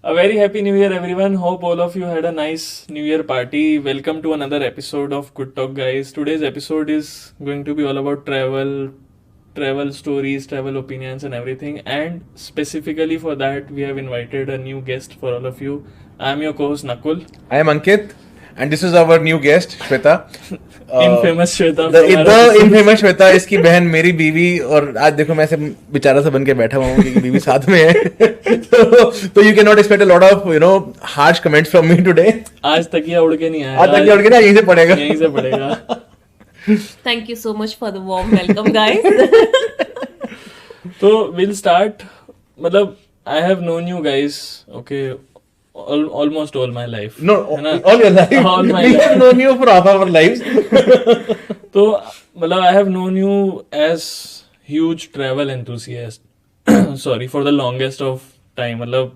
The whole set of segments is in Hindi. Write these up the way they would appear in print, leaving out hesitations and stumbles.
A very happy new year, everyone. Hope all of you had a nice new year party. Welcome to another episode of Good Talk, guys. Today's episode is going to be all about travel stories, travel opinions, and everything. And specifically for that, we have invited a new guest for all of you. I'm your co host, Nakul. I am Ankit, and this is our new guest, Shweta. Infamous Shweta. The infamous Shweta, इसकी बहन मेरी बीवी, और आज देखो मैं ऐसे बेचारा सा बन के बैठा हुआ हूँ क्योंकि बीवी साथ में है. तो you cannot expect a lot of harsh comments from me today. आज तकिया उड़ के नहीं आया. आज तकिया उड़ के ना यहीं से पड़ेगा. Thank you so much for the warm welcome, guys. So we'll start. मतलब I have known you guys, okay, almost all my life. No, all your life. All my we life. have known you for half our lives. तो मतलब I have known you as huge travel enthusiast. Sorry, for the longest of time. मतलब,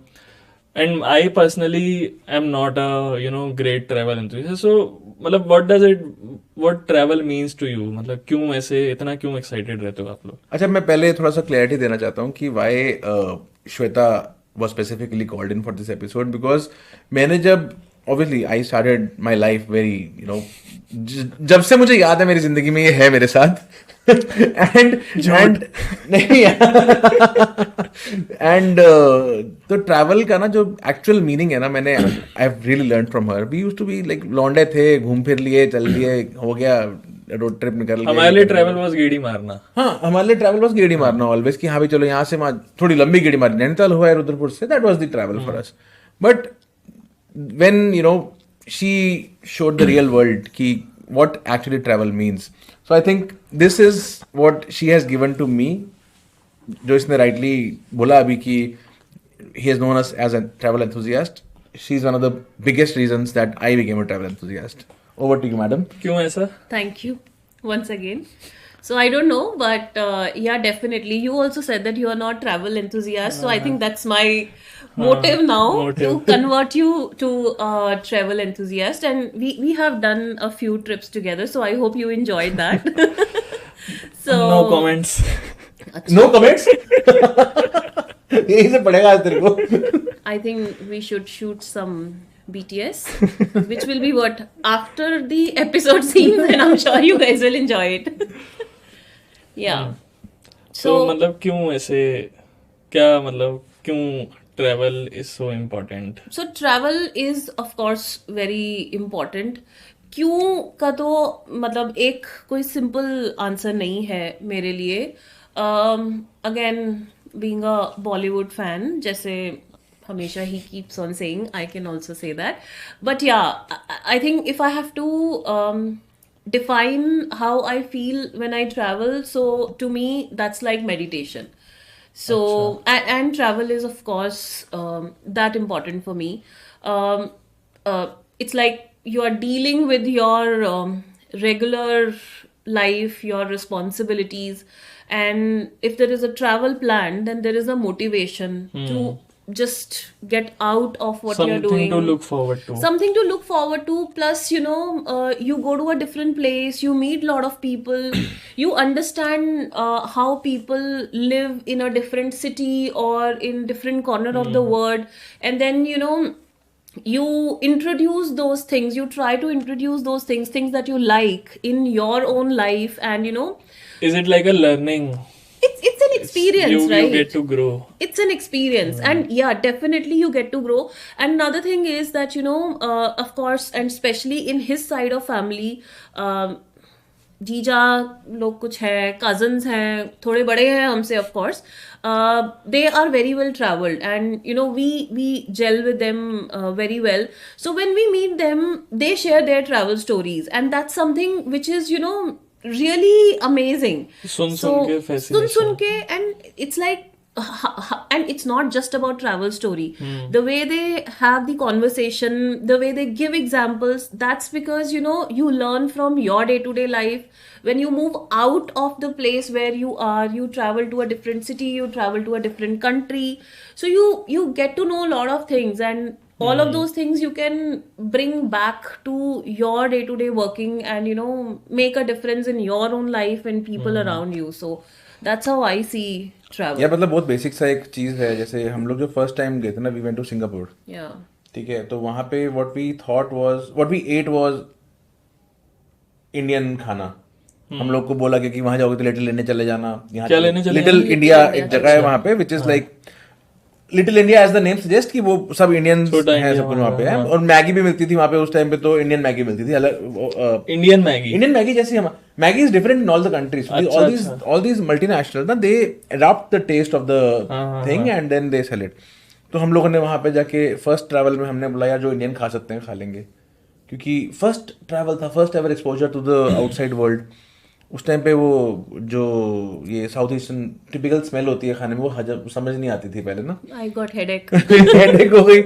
and I personally am not a great travel enthusiast. So मतलब what travel means to you? मतलब क्यों ऐसे इतना क्यों excited रहते हो आप लोग? अच्छा, मैं पहले थोड़ा सा क्लैरिटी देना चाहता हूँ कि why Shweta was specifically called in for this episode, because मैंने जब obviously I started my life very जब से मुझे याद है मेरी जिंदगी में ये है मेरे साथ and नहीं and तो ट्रैवल का ना जो एक्चुअल मीनिंग है ना, मैंने I have really learn from her. We used to be like लौंडे थे, घूम फिर लिए, चल लिए, हो गया, रोड ट्रिप निकल गए. हमारे लिए ट्रैवल वाज गेड़ी मारना. हाँ, हमारे लिए ट्रैवल वाज गेड़ी मारना ऑलवेज, कि हाँ भी चलो यहाँ से थोड़ी लंबी गेड़ी मारी, नैनीताल हुआ है रुद्रपुर से, that was the travel for us. But when she showed the real world कि what actually travel means. So I think this is what she has given to me. जो इसने rightly बोला अभी कि he has known us as a travel enthusiast. She's one of the biggest reasons that I became a travel enthusiast. Over to you, madam. क्यों ऐसा? Thank you once again. So I don't know, but yeah, definitely. You also said that you are not travel enthusiast, so I think that's my motive now to convert you to travel enthusiast, and we have done a few trips together, so I hope you enjoyed that. So no comments. No comments. यही से पड़ेगा आज तेरे को. I think we should shoot some BTS, which will be what after the episode scenes, and I'm sure you guys will enjoy it. Yeah. So मतलब क्यों ऐसे, क्या मतलब क्यों travel is so important? So travel is of course very important. क्यों का तो मतलब एक कोई simple answer नहीं है मेरे लिए. Again, being a Bollywood fan, जैसे हमेशा he keeps on saying, I can also say that. But yeah, I think if I have to define how I feel when I travel, so to me that's like meditation. So and travel is of course that important for me. It's like you are dealing with your regular life, your responsibilities, and if there is a travel plan, then there is a motivation to just get out of what you're doing. Something to look forward to. Something to look forward to. Plus, you go to a different place, you meet a lot of people, you understand how people live in a different city or in different corner of the world, and then you introduce those things, you try to introduce those things that you like in your own life, and is it like a learning? It's an experience, right? You get to grow. It's an experience, and yeah, definitely you get to grow. And another thing is that of course, and especially in his side of family, जीजा लोग कुछ है, cousins हैं, थोड़े बड़े हैं हमसे, of course. They are very well traveled, and we gel with them very well. So when we meet them, they share their travel stories, and that's something which is really amazing. सुन के fascination. सुन के, and it's like, and it's not just about travel story. The way they have the conversation, the way they give examples, that's because you learn from your day-to-day life. When you move out of the place where you are, you travel to a different city, you travel to a different country, so you get to know a lot of things, and all of those things you can bring back to your day-to-day working, and make a difference in your own life and people around you. So that's how I see travel. या मतलब बहुत बेसिक सा एक चीज है, जैसे हम लोग जो फर्स्ट टाइम गए थे ना, we went to Singapore, Yeah. ठीक है, तो वहां पे what we ate was Indian खाना। हम लोग को बोला गया कि वहां जाओगे तो लिटिल इंडिया चले जाना, यहाँ क्या लेने चले लिटिल जाना? इंडिया Little एक India, जगह है वहां पे, which is like little India as the name suggest कि वो सब इंडियंस छोटा हैं, इंडिया सब कुछ वहाँ पे है, हाँ। और मैगी भी मिलती थी वहाँ पे उस टाइम पे, तो इंडियन मैगी मिलती थी अलग। Indian Maggi. इंडियन मैगी जैसी हम Maggi is different in all the countries, अच्छा, ऑल दीज मल्टीनेशनल ना, they adopt the taste of the हाँ, thing and then they sell it. तो हम लोगों ने वहां पे जाके फर्स्ट ट्रैवल में हमने बोला यार जो इंडियन खा सकते हैं खा लेंगे, क्योंकि फर्स्ट ट्रैवल था, first ever exposure to the outside world. उस टाइम पे वो जो ये साउथ ईस्टर्न टिपिकल स्मेल होती है खाने में, वो हजम समझ नहीं आती थी पहले ना। I got headache. हेडेक हो गई।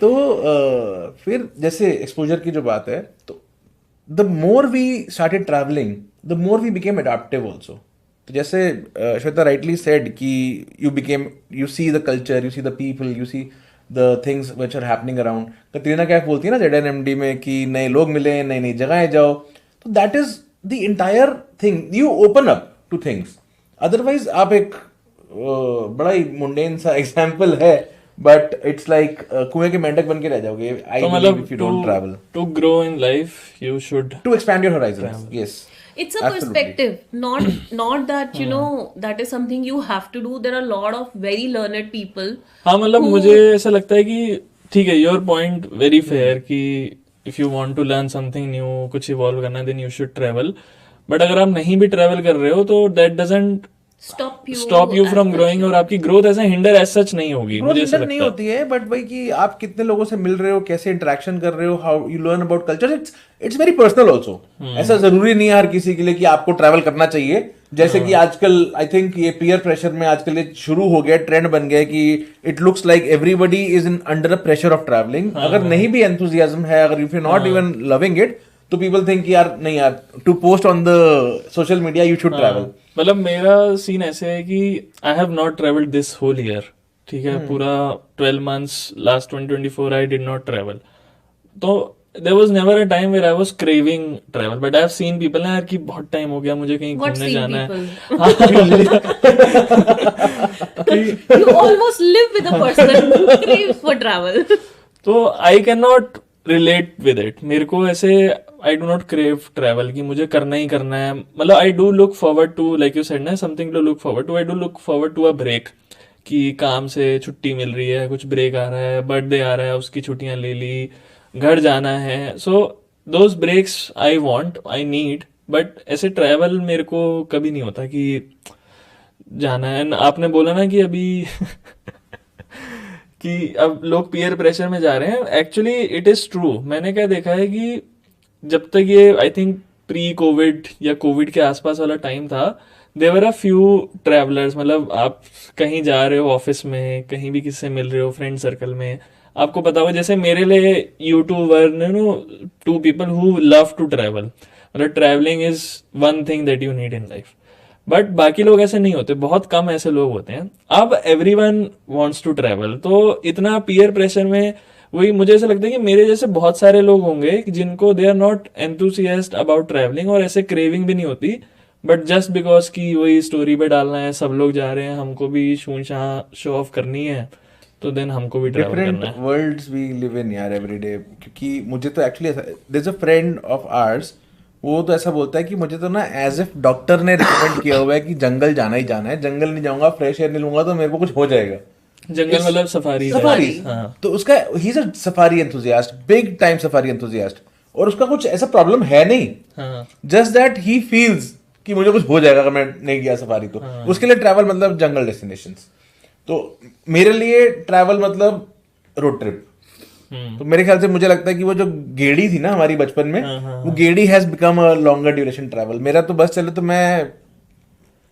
तो फिर जैसे एक्सपोजर की जो बात है, तो the more we started travelling the more we became adaptive also. तो जैसे श्वेता राइटली सेड कि you see the culture, you see the people, you see the things which are happening around. Katrina Kaif बोलती है ना ZNMD में कि नए लोग मिले, नई नई जगहें जाओ, तो that is the entire thing, you open up two things. Otherwise आप एक बड़ा ही मुंडेन सा एग्जाम्पल है, बट इट्स लाइक कुएं के मेंढक बन के रह जाओगे आई तो बिलीव मतलब if you don't travel to grow in life you should to expand your horizons. Yes, It's a perspective, not that you know that is something you have to do. There are a lot of very learned people. हाँ मतलब मुझे ऐसा लगता है कि ठीक है, योर पॉइंट वेरी फेयर कि if you want to learn something new, कुछ इवॉल्व करना है, then you should travel. But अगर आप नहीं भी ट्रैवल कर रहे हो तो that doesn't Stop you you from growing, और आपकी ग्रोथ ऐसा हिंडर एज सच नहीं होगी, मुझे ऐसा नहीं लगता है। होती है, बट वही कि आप कितने लोगों से मिल रहे हो, कैसे इंटरेक्शन कर रहे हो, how you learn about culture, it's very personal also. ऐसा जरूरी नहीं है हर किसी के लिए कि आपको ट्रैवल करना चाहिए। जैसे कि आजकल आई थिंक ये पीयर प्रेशर में आजकल ये शुरू हो गया, ट्रेंड बन गया कि it looks like everybody is in under a pressure of travelling. अगर नहीं भी एंथुजियाज्म है, अगर if you not even loving it, तो पीपल थिंक यार नहीं यार, to post on the social media you should travel. मतलब मेरा सीन ऐसे है कि I have not travelled this whole year, ठीक है, पूरा 12 months last 2024 I did not travel. तो there was never a time where I was craving travel, but I have seen people ना यार कि बहुत टाइम हो गया मुझे कहीं What घूमने seen जाना people? है। You almost live with a person who craves for travel. तो I cannot relate with it। मेरे को ऐसे I do not crave travel कि मुझे करना ही करना है। मतलब I do look forward to, like you said ना, something to look forward to। I do look forward to a break कि काम से छुट्टी मिल रही है, कुछ ब्रेक आ रहा है, बर्थडे आ रहा है, उसकी छुट्टियां ले ली, घर जाना है। So those breaks I want, I need, but ऐसे ट्रैवल मेरे को कभी नहीं होता कि जाना है। आपने बोला ना कि अभी कि अब लोग पीयर प्रेशर में जा रहे हैं, एक्चुअली इट इज ट्रू। मैंने क्या देखा है कि जब तक ये आई थिंक प्री कोविड या कोविड के आसपास वाला टाइम था, देवर अ फ्यू ट्रैवलर्स। मतलब आप कहीं जा रहे हो ऑफिस में, कहीं भी किससे मिल रहे हो फ्रेंड सर्कल में, आपको पता होगा, जैसे मेरे लिए YouTuber know 2 people who love to travel. मतलब travelling is one thing that you need in life, but बाकी लोग ऐसे नहीं होते, बहुत कम ऐसे लोग होते हैं। अब एवरीवन वांट्स टू ट्रैवल, तो इतना पीयर प्रेशर में वही मुझे ऐसा लगता है कि मेरे जैसे बहुत सारे लोग होंगे जिनको they are not enthusiast about travelling, और ऐसे क्रेविंग भी नहीं होती, बट जस्ट बिकॉज कि वही स्टोरी पे डालना है, सब लोग जा रहे हैं, हमको भी शो ऑफ करनी है, तो देन हमको भी ट्रैवल करना डिफरेंट है। वर्ल्ड्स वी लिव इन यार एवरी डे। क्योंकि मुझे तो actually there is a friend of ours, वो तो ऐसा बोलता है कि मुझे तो ना एज इफ डॉक्टर ने रिकमेंड किया हुआ है कि जंगल जाना ही जाना है, जंगल नहीं जाऊंगा, फ्रेश एयर नहीं लूंगा तो मेरे को कुछ हो जाएगा। जंगल मतलब सफारी। सफारी, हाँ। तो उसका ही is a safari enthusiast, big time safari enthusiast, और उसका कुछ ऐसा प्रॉब्लम है नहीं, हाँ। जस्ट दैट ही फील्स कि मुझे कुछ हो जाएगा अगर मैं नहीं गया सफारी तो। उसके लिए ट्रैवल मतलब जंगल डेस्टिनेशंस। तो मेरे लिए ट्रैवल मतलब रोड ट्रिप। तो मेरे ख्याल से मुझे लगता है कि वो जो गेड़ी थी ना हमारी बचपन में, वो गेड़ी has become a longer duration travel. मेरा तो बस चले तो मैं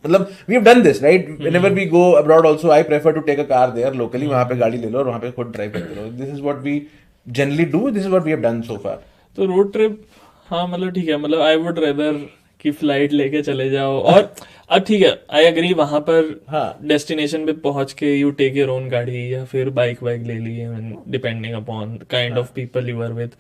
मतलब we have done this right, whenever we go abroad also I prefer to take a car there locally, वहां पे गाड़ी ले लो और वहां पे खुद ड्राइव करते रहो। This is what we generally do, this is what we have done so far. तो रोड ट्रिप, हाँ मतलब ठीक है, मतलब आई वुड रेदर कि फ्लाइट लेके चले जाओ, और अब ठीक है आई एग्री, वहां पर हाँ। डेस्टिनेशन पे पहुंच के यू टेक योर ओन गाड़ी या फिर बाइक वाइक ले ली, depending upon kind of people you are with.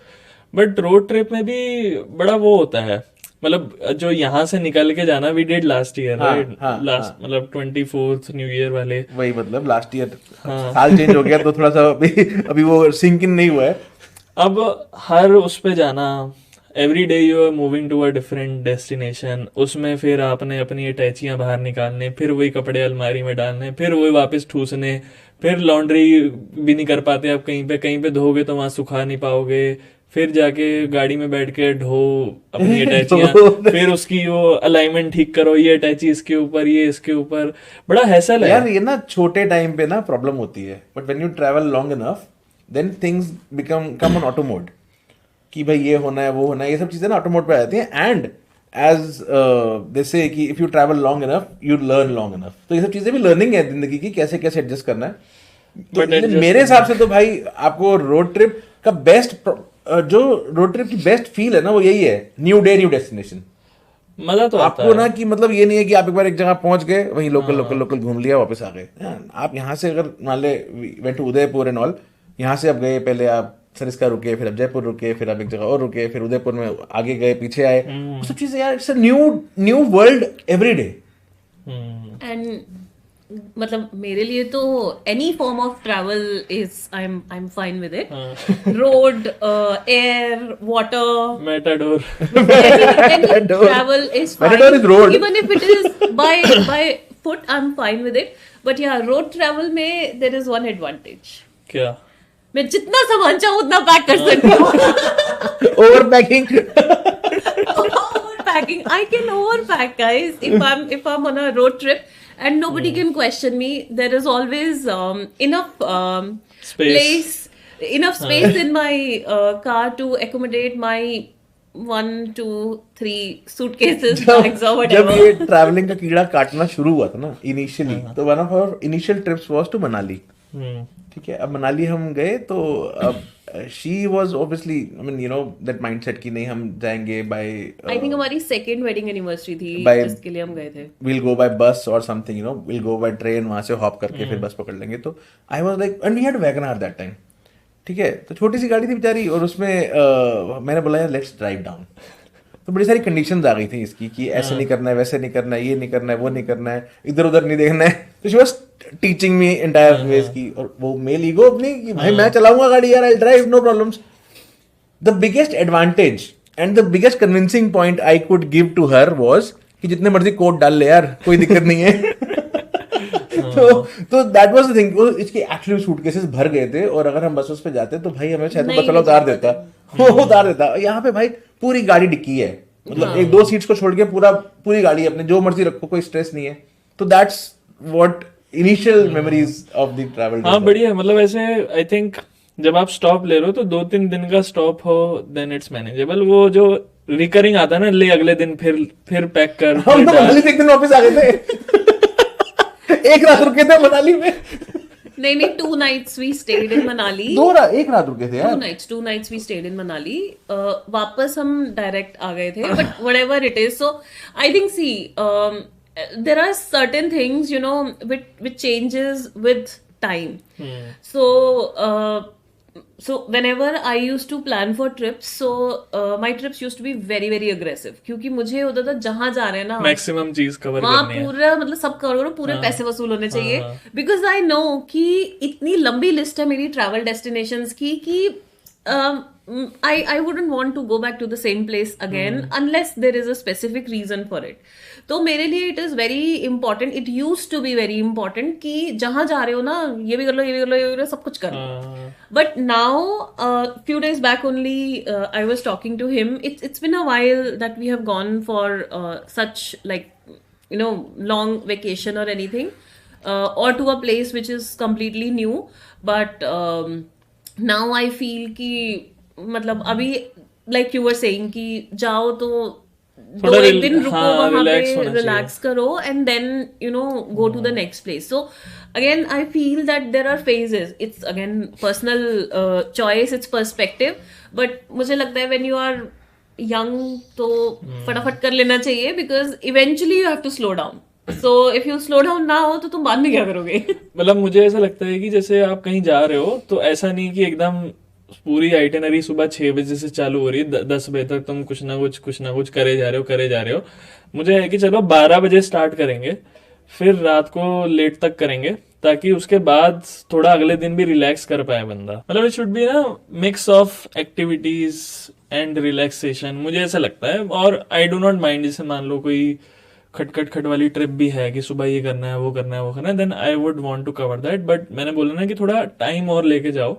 But road trip में भी बड़ा वो होता है, मतलब जो यहाँ से निकल के जाना वी डिड लास्ट ईयर, हाँ, राइट? हाँ, लास्ट मतलब 24th न्यू ईयर वाले। वही मतलब लास्ट ईयर साल चेंज हो गया तो थोड़ा सा अभी वो सिंक इन नहीं हुआ है। अब हर उस पे जाना, every day you are moving to a different destination, उसमें फिर आपने अपनी अटैचियां बाहर निकालने, फिर वही कपड़े अलमारी में डालने, फिर वही वापस ठूसने, फिर लॉन्ड्री भी नहीं कर पाते आप, कहीं पे धोगे तो वहां सुखा नहीं पाओगे, फिर जाके गाड़ी में बैठ के ढो अपनी अटैचियां, फिर उसकी वो अलाइनमेंट ठीक करो, ये अटैची इसके ऊपर, ये इसके ऊपर, बड़ा हैसल है यार ये ना छोटे टाइम पे ना प्रॉब्लम होती है, but when you travel long enough then things come on auto mode कि भाई ये होना है वो होना है, ये सब चीजें ना ऑटो मोड पे आ जाती हैं। एंड एज दे से कि if you travel long enough you learn long enough, तो ये सब चीजें भी लर्निंग है जिंदगी की, कैसे कैसे एडजस्ट करना है। तो adjust मेरे हिसाब से तो भाई आपको रोड ट्रिप का बेस्ट जो रोड ट्रिप की बेस्ट फील है ना वो यही है, न्यू डे न्यू डेस्टिनेशन। मजा तो आता आपको है। ना कि मतलब ये नहीं है कि आप एक बार एक जगह पहुंच गए वहीं लोकल लोकल लोकल घूम लिया वापस आ गए। आप यहाँ से अगर मान ले went to Udaipur and all, यहाँ से आप गए, पहले आप सरिस्का रुके, फिर आप जयपुर रुके, फिर आप एक जगह और रुके, फिर उदयपुर में आगे गए, पीछे आए, वो सब चीजें यार it's a new world every day. And मतलब मेरे लिए तो any form of travel is I am fine with it, road, air, water, Matador any travel is fine. Matador is road. Even if it is by foot, I'm fine with it. But yeah, road travel में there is one advantage. क्या? मैं जितना सामान चाहूँ उतना पैक कर सकती हूँ. Over packing Overpacking. I can overpack, guys. If I'm on a road trip and nobody can question me, there is always enough enough space in my car to accommodate my 1, 2, 3 suitcases, bags or जब whatever. ये ट्रैवलिंग का कीड़ा काटना शुरू हुआ था ना इनिशियली, तो one of our initial trips was to Manali. ठीक है, अब मनाली हम गए तो अब she was obviously I mean you know that mindset कि नहीं हम जाएंगे बाय I think हमारी second wedding anniversary थी by- जिसके लिए हम गए थे. विल गो बाय बस और something, you know will go by train, वहां से हॉप करके फिर बस पकड़ लेंगे। तो I was like and we had wagon R that time. ठीक है, तो छोटी सी गाड़ी थी बेचारी, और उसमें मैंने बोला यार लेट्स ड्राइव डाउन। तो बड़ी सारी कंडीशंस आ गई थी इसकी कि ऐसे नहीं करना है, वैसे नहीं करना है, ये नहीं करना है, वो नहीं करना है, इधर उधर नहीं देखना है। तो she was teaching me entire ways की, और वो मेल ईगो अपनी कि भाई मैं चलाऊंगा गाड़ी यार, I drive no problems. The biggest advantage and the biggest convincing point I could give to her was कि जितने मर्जी कोट डाल ले यार, कोई दिक्कत नहीं है। तो दैट वाज द थिंग। वो इसके एक्चुअली सूटकेसेस भर गए थे, और अगर हम बस पे जाते तो भाई हमें शायद नहीं बस उतार देता, वो उतार देता। यहाँ पे भाई पूरी गाड़ी डिक्की है, मतलब एक दो सीट्स को छोड़ के पूरी गाड़ी अपने जो मर्जी रखो, कोई स्ट्रेस नहीं है। तो that's what initial memories of the travel. हाँ बढ़िया है। मतलब ऐसे आई थिंक जब आप स्टॉप ले रहे हो तो 2-3 दिन का स्टॉप हो देन इट्स मैनेजेबल। वो जो रिकरिंग आता है ना, ले अगले दिन फिर पैक कर, हम तो मनाली से एक दिन वापस आ गए थे। एक रात रुके थे मनाली में। नहीं 2 nights we stayed in Manali. एक रात रुके थे यार। 2 nights we stayed in Manali. वापस हम डायरेक्ट आ गए थे, but whatever it is, so I think there are certain things, you know, which changes with time. So whenever I used to plan for trips, so my trips used to be very very aggressive, क्योंकि मुझे होता था जहां जा रहे हैं ना मैक्सिमम चीज कवर वहाँ करनी है। पूरा मतलब सब कवर करो, पूरे पैसे वसूल होने चाहिए। बिकॉज आई नो कि इतनी लंबी लिस्ट है मेरी ट्रैवल डेस्टिनेशंस की कि I wouldn't want to go back to the same place again unless there is a specific reason for it. तो मेरे लिए it is very important, it used to be very important कि जहां जा रहे हो ना, ये भी कर लो, ये भी कर लो, ये भी कर लो, सब कुछ कर लो। But now, few days back only, I was talking to him. It's been a while that we have gone for such like, you know, long vacation or anything, or to a place which is completely new. But now I feel कि मतलब अभी like you were saying कि जाओ तो दो एक दिन रुको वहां पे, रिलैक्स करो, and then you know go to the next place. So again I feel that there are phases. It's again personal choice, it's perspective, but मुझे लगता है व्हेन यू आर यंग तो फटाफट कर लेना चाहिए, because eventually you have to slow down. So if you slow down ना हो तो तुम बाद में क्या करोगे? मतलब मुझे ऐसा लगता है कि जैसे आप कहीं जा रहे हो तो ऐसा नहीं कि एकदम पूरी आइटिनरी सुबह 6 बजे से चालू हो रही है, 10 बजे तक तुम कुछ ना कुछ करे जा रहे हो। मुझे है कि चलो 12 बजे स्टार्ट करेंगे, फिर रात को लेट तक करेंगे, ताकि उसके बाद थोड़ा अगले दिन भी रिलैक्स कर पाए बंदा। मतलब इट शुड बी ना mix of activities and relaxation, मुझे ऐसा लगता है। और आई डू नॉट माइंड, जैसे मान लो कोई खट वाली ट्रिप भी है कि सुबह ये करना है, वो करना है, वो करना है, then I would want to cover that. But मैंने बोला ना कि थोड़ा टाइम और लेके जाओ,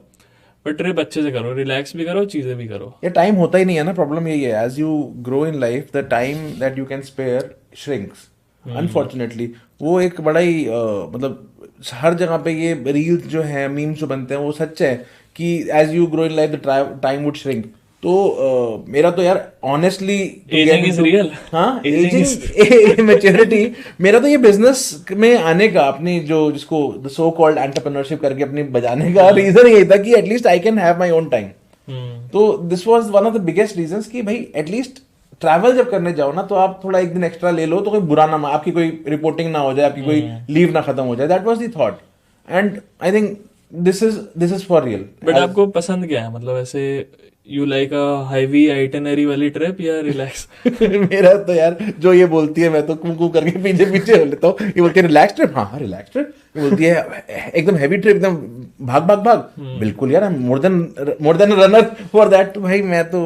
बट ट्रिप अच्छे से करो, रिलैक्स भी करो, चीजें भी करो। ये टाइम होता ही नहीं है ना, प्रॉब्लम यही है। As you grow in life the time that you can spare shrinks unfortunately. वो एक बड़ा ही मतलब हर जगह पे ये रील्स जो है, मीम्स जो बनते हैं, वो सच है कि as you grow in life the time would shrink. तो मेरा तो यार ऑनेस्टली एजिंग इज रियल। हाँ, एजिंग मैच्योरिटी। मेरा तो ये बिजनेस में आने का, अपनी जो जिसको सो कॉल्ड एंटरप्रेन्योरशिप करके अपनी बजाने का रीजन यही था कि at least I can have my own time. तो this was one of the biggest reasons कि भाई एटलीस्ट ट्रैवल जब करने जाओ ना, तो आप थोड़ा एक दिन एक्स्ट्रा ले लो, तो कोई बुरा ना, आपकी कोई रिपोर्टिंग ना हो जाए, आपकी कोई लीव ना खत्म हो जाए। That was the thought, and I think this is for real. But आपको पसंद क्या है, मतलब ऐसे you like a heavy itinerary वाली ट्रिप या रिलैक्स? मेरा तो यार जो ये बोलती है, मैं तो कू करके पीछे पीछे हो लेता हूँ। ये बोलती है रिलैक्स ट्रिप, हाँ रिलैक्स ट्रिप। ये बोलती है एकदम हैवी ट्रिप, एकदम भाग। बिल्कुल यार, more than runner for that. तो भाई मैं तो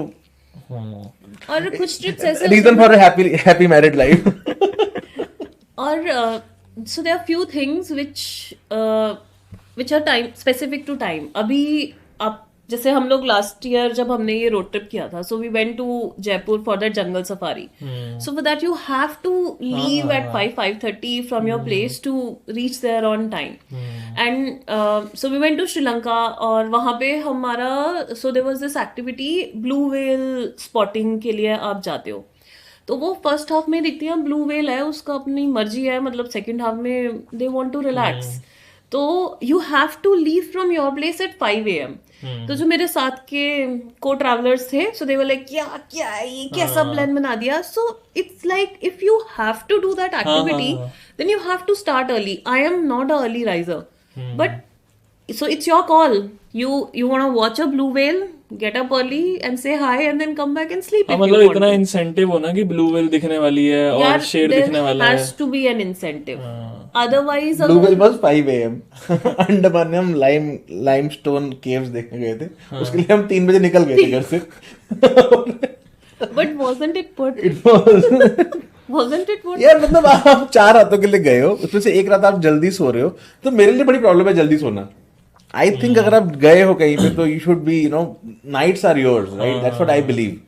और कुछ ट्रिप्स ऐसे reason for happy married life. और so there are few things which are time specific to time. अभी आप जैसे हम लोग लास्ट ईयर जब हमने ये रोड ट्रिप किया था, so we went to Jaipur for that jungle safari. So for that you have to leave at 5:30 from your place to reach there on time. And so we went to Sri Lanka, और वहां पे हमारा so there was this activity, blue whale spotting के लिए आप जाते हो. तो वो फर्स्ट हाफ में दिखती है ब्लू व्हेल है, उसका अपनी मर्जी है, मतलब सेकंड हाफ में दे वांट टू रिलैक्स. तो you have to leave from your place at 5 AM. तो जो मेरे साथ के को ट्रैवलर्स थे, सो दे वर लाइक क्या ये कैसा प्लान बना दिया. So it's like if you have to do that activity then you have to start early. I am not a early riser, but so it's your call. You want to watch a blue whale, get up early and say hi and then come back and sleep. मतलब इतना इंसेंटिव हो ना कि ब्लू व्हेल दिखने वाली है और शेर दिखने वाला है. There has to be an incentive. Otherwise blue whale was 5 AM. Andaman में हम लाइमस्टोन केव्स देखने गए थे. उसके लिए हम 3 बजे निकल गए थे घर से. But wasn't it good? It was. Wasn't it good? यार मतलब आप 4 रातों के लिए गए हो, उसमें से एक रात आप जल्दी सो रहे हो, तो मेरे लिए बड़ी प्रॉब्लम है जल्दी सोना. आई थिंक अगर आप गए हो कहीं पे तो you should be, you know, nights are yours, right? That's what I believe.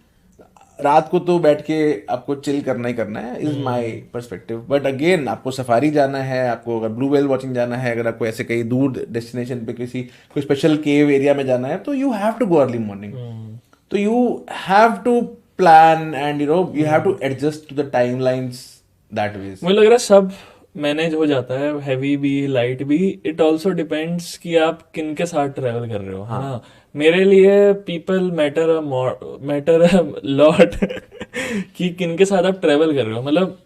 रात को तो बैठ के आपको चिल करना ही करना है, is my perspective. But again आपको सफारी जाना है, आपको अगर ब्लू व्हेल वॉचिंग जाना है, अगर आपको ऐसे कहीं दूर डेस्टिनेशन पे कोई स्पेशल केव एरिया में जाना है, तो you have to go early morning. तो you have to plan and you have to adjust to the timelines that way. मुझे लग रहा है सब मैनेज हो जाता है, हैवी भी लाइट भी. इट ऑल्सो डिपेंड्स कि आप किन के साथ ट्रेवल कर रहे हो. हाँ. मेरे लिए पीपल मैटर लॉट कि किन के साथ आप ट्रेवल कर रहे हो. मतलब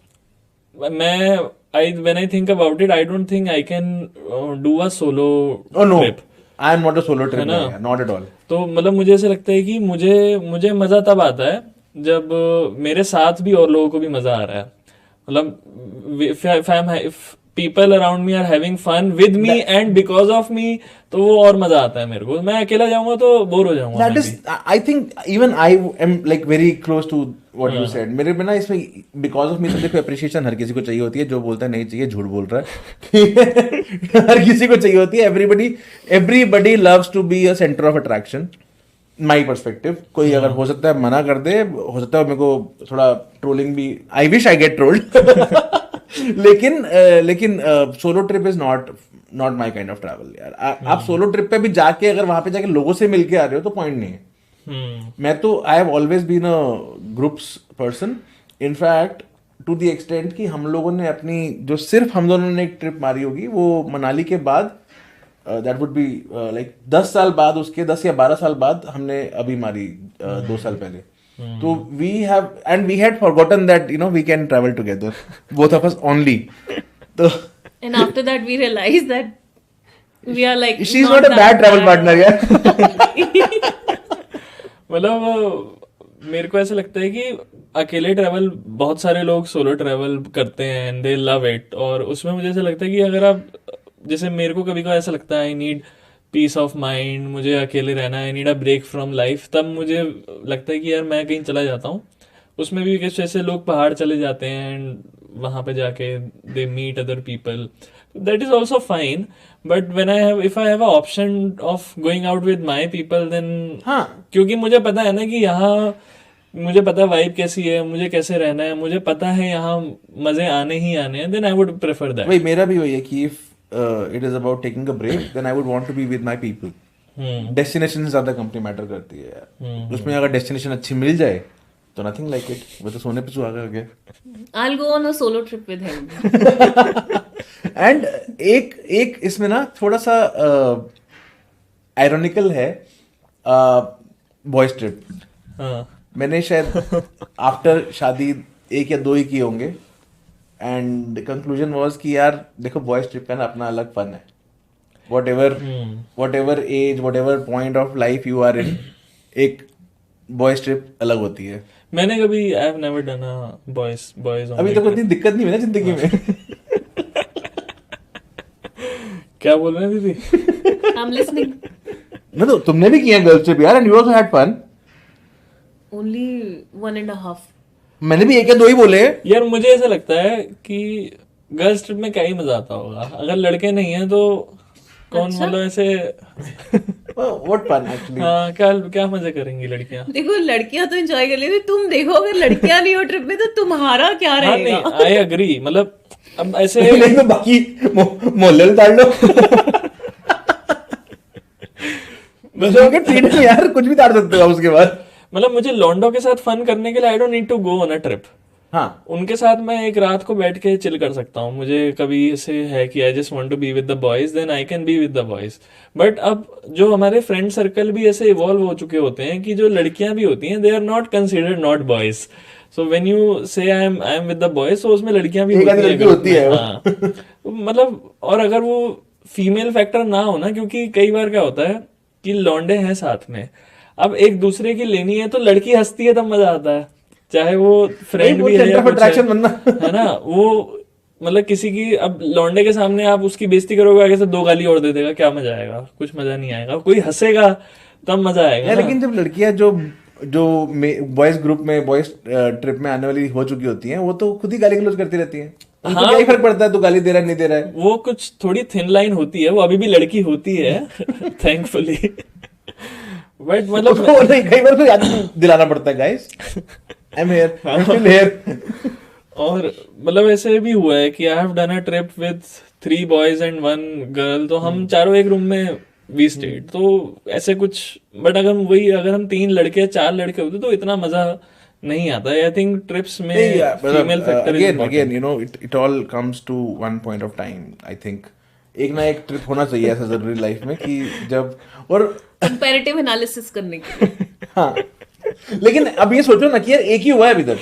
when I think about it, I don't think I can do a solo trip. I am not a solo trip, not at all. तो मतलब मुझे ऐसा लगता है कि मुझे मजा तब आता है जब मेरे साथ भी और लोगों को भी मजा आ रहा है. मतलब if people around me are having fun with me and because of me, तो वो और मजा आता है मेरे को. मैं अकेला जाऊंगा तो बोर हो जाऊंगा. That is, I think even I am like very close to what you said. मेरे में ना इसमें because of me तो देखो appreciation हर किसी को चाहिए होती है. जो बोलता है नहीं चाहिए झूठ बोल रहा है. हर किसी को चाहिए होती है. Everybody loves to be a center of attraction. My perspective. कोई अगर हो सकता है मना कर दे, हो सकता है मेरे को थोड़ा ट्रोलिंग भी, I wish I get trolled. लेकिन solo trip is not my kind of travel यार. आप सोलो ट्रिप पे भी जाके अगर वहां पे जाके लोगों से मिलके आ रहे हो तो पॉइंट नहीं है. मैं तो I have always been a groups person. In fact to the extent कि हम लोगों ने अपनी जो सिर्फ हम दोनों ने एक ट्रिप मारी होगी वो मनाली के बाद, दैट वुड बी लाइक 10 साल बाद, उसके 10 या 12 साल बाद हमने अभी मारी 2 साल पहले. तो we had forgotten that you know we can travel together, both of us only. तो and after that we realized that we are like she is not a bad travel partner यार. मतलब मेरे को ऐसा लगता है कि अकेले ट्रैवल, बहुत सारे लोग सोलो ट्रैवल करते हैं एंड दे लव इट, और उसमें मुझे ऐसा लगता है कि अगर आप, जैसे मेरे को कभी कभी ऐसा लगता है I need peace of mind, मुझे अकेले रहना है, I need a break from life, तब मुझे लगता है कि यार मैं कहीं चला जाता हूँ। उसमें भी कुछ ऐसे लोग पहाड़ चले जाते हैं एंड वहां पे जाके they meet other people, that is also fine, but when I have, if I have a option of going out with my people then, हाँ क्योंकि मुझे पता है ना कि यहाँ, मुझे पता है वाइब कैसी है, मुझे कैसे रहना है, मुझे पता है यहाँ मजे आने ही आने हैं, then I would prefer that. वही मेरा भी वही है कि if it is about taking a break then I would want to be with my people. Destination से ज्यादा कंपनी मैटर करती है यार। उसमें अगर डेस्टिनेशन अच्छी मिल जाए तो नथिंग लाइक इट, वो तो सोने पे सुहागा हो गया। I'll go on a solo trip with him. And एक इसमें ना थोड़ा सा आयरॉनिकल है, बॉयज ट्रिप। हाँ मैंने शायद आफ्टर शादी 1 या 2 ही किए होंगे, एंड कंक्लूजन वाज कि यार देखो बॉयज ट्रिप का ना अपना अलग फन है। Whatever age, whatever point of life you are in, एक बॉयज ट्रिप अलग होती है। मैंने कभी, I have never done a boys अभी तक उतनी दिक्कत नहीं हुई ना जिंदगी में। क्या बोल रहे हैं दीदी? I'm listening. मैं तो, तुमने भी किया गर्ल्स ट्रिप यार, and you also had fun. Only 1.5. मैंने भी 1 या 2 ही बोले। यार मुझे ऐसा लगता है कि गर्ल्स ट्रिप में क्या ही मजा आता होगा, अगर लड़के नहीं है तो कौन, मतलब ऐसे व्हाट फन एक्चुअली। हाँ, क्या क्या मजे करेंगी लड़कियां। देखो लड़कियां तो एंजॉय कर लेती, तुम देखो अगर लड़कियां नहीं हो ट्रिप में तो तुम्हारा क्या हाँ रहेगा? नहीं, आई एग्री, मतलब अब ऐसे नहीं तो बाकी मोहल्ले में डाल लो। मतलब ट्रीट में यार कुछ भी डाल सकते हो उसके बाद। मतलब मुझे लॉन्डो के साथ फन करने के लिए I don't need to go on a trip. हाँ उनके साथ मैं एक रात को बैठ के चिल कर सकता हूँ। मुझे कभी ऐसे है कि I just want to be with the boys, then I can be with the boys. But अब जो हमारे फ्रेंड सर्कल भी ऐसे इवॉल्व हो चुके होते हैं कि जो लड़कियां भी होती हैं they are not considered not boys. So when you say I am with the boys, so उसमें लड़कियां भी एक आधी लड़की होती है वो। हाँ मतलब, और अगर वो फीमेल फैक्टर ना हो ना, क्योंकि कई बार क्या होता है कि लौंडे हैं साथ में, अब एक दूसरे की लेनी है तो लड़की हंसती है तब मजा आता है, चाहे वो फ्रेंड भी है या कुछ अट्रैक्शन बनना है ना वो। मतलब किसी की, अब लौंडे के सामने आप उसकी बेइज्जती करोगे, आगे से 2 गाली और दे देगा, क्या मजा आएगा? कुछ मजा नहीं आएगा। कोई हंसेगा तब मजा आएगा ना। लेकिन जब लड़कियां जो बॉयज ग्रुप में, बॉयज ट्रिप में आने वाली हो चुकी होती हैं, वो तो खुद ही गाली गलौज करती रहती हैं। उनको हाँ। क्या ही फर्क पड़ता है तो गाली दे रहा है नहीं दे रहा है। वो कुछ थोड़ी थिन लाइन होती है, वो अभी भी लड़की होती है थैंकफुली। बट मतलब वो नहीं, कई बार तो याद दिलाना पड़ता है guys, I am here, I am still here. और मतलब ऐसे भी हुआ है कि I have done a trip with 3 boys and 1 girl, तो हम चारों एक रूम में वी स्टेड, तो ऐसे कुछ। बट अगर हम 3 लड़के 4 लड़के होते तो इतना मजा नहीं आता है। आई थिंक ट्रिप्स में female factor is again you know it all comes to one point of time. I think एक ना एक ट्रिप होना चाहिए ऐसा जरूरी लाइफ में कि जब, और कंपैरेटिव एनालिसिस करने के लिए। हाँ लेकिन अब ये सोचो ना कि यार एक ही हुआ है अभी तक,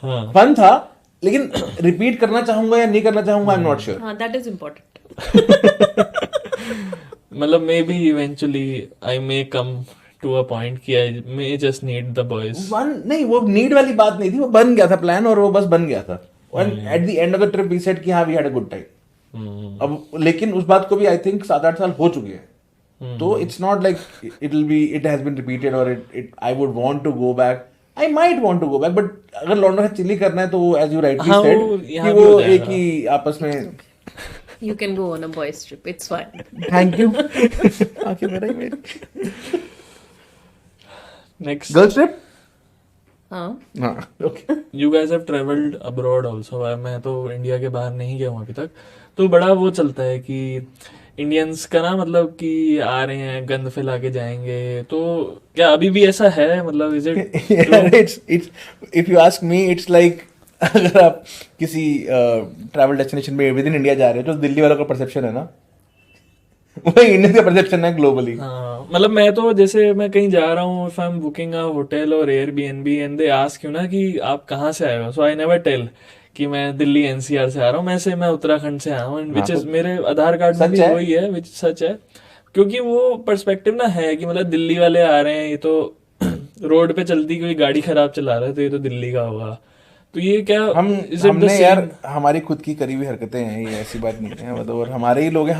हाँ फन था, लेकिन रिपीट करना चाहूंगा या नहीं करना चाहूंगा आई एम नॉट श्योर। हाँ, दैट इज इम्पोर्टेंट। मतलब maybe eventually I may come to a point कि I may just need the boys. नहीं, वो नीड वाली बात नहीं थी, वो बन गया था प्लान और वो बस बन गया था। And at the end of the trip we said कि हाँ we had a good time. अब लेकिन उस बात को भी आई थिंक 7-8 साल हो चुके हैं, तो it's not like it has been repeated और it I would want to go back. I might want to go back, but अगर लॉन्डो से चिली करना है तो वो एज यू राइटली हाँ, सेड वो कि यहाँ भी वो हो एक जाएगा। ही आपस में। You can go on a boys trip. It's fine. Thank you. आके मेरा ही मेरी नेक्स्ट गर्ल्स ट्रिप। हाँ, हाँ okay. You guys have travelled abroad also. मैं तो इंडिया के बाहर नहीं गया हूँ अभी तक, तो बड़ा वो चलता है कि इंडियंस का ना, मतलब कि आ रहे हैं गंद फैला के जाएंगे, तो क्या अभी भी ऐसा है? मतलब is it it's if you ask me it's like अगर आप किसी ट्रैवल डेस्टिनेशन में विद इन इंडिया जा रहे हो तो दिल्ली वालों का परसेप्शन है ना, वही इंडियन का परसेप्शन है ग्लोबली। हाँ, मतलब मैं तो जैसे मैं कहीं जा रहा हूँ, if I am booking a hotel और Airbnb and they ask you ना कि आप कहाँ से आए हो, सो आई नेवर टेल कि मैं दिल्ली एनसीआर से आ रहा हूँ, मैं उत्तराखंड से आया हूँ, विच इज मेरे आधार कार्ड में सच भी है। वही है, विच सच है। क्योंकि वो पर्सपेक्टिव ना है कि मतलब दिल्ली वाले आ रहे हैं, ये तो रोड पे चलती कोई गाड़ी खराब चला रहा है तो ये तो दिल्ली का होगा, तो ये क्या हमने यार हमारी खुद की करी हुई हरकतें हैं, ये ऐसी बात नहीं है मतलब, और हमारे ही लोग हैं,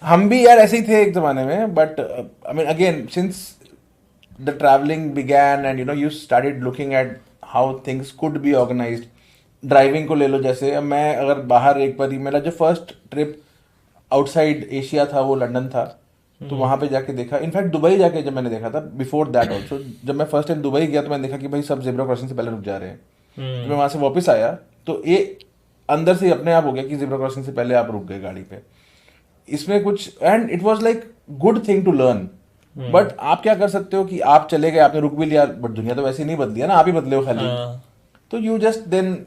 हम भी यार ऐसे ही थे एक जमाने में, but I mean again since the travelling began and you started looking at how things could be organised. Driving को ले लो, जैसे अब मैं अगर बाहर एक बार मेरा जो फर्स्ट ट्रिप आउटसाइड एशिया था वो लंदन था, तो वहां पे जाके देखा, इनफैक्ट दुबई जाके जब मैंने देखा था, बिफोर दैट ऑल्सो जब मैं फर्स्ट टाइम दुबई गया तो मैंने देखा कि भाई सब जेब्रा क्रॉसिंग से पहले रुक जा रहे हैं। जब मैं वहां से वापस आया तो ये अंदर से अपने आप हो गया कि जेब्रा क्रॉसिंग से पहले आप रुक गए गाड़ी पे। इसमें कुछ and it was like good thing to learn, but आप क्या कर सकते हो कि आप चले गए, आपने रुक भी लिया, बट दुनिया तो वैसे ही नहीं बदली है ना, आप ही बदले हो खाली। तो यू जस्ट देन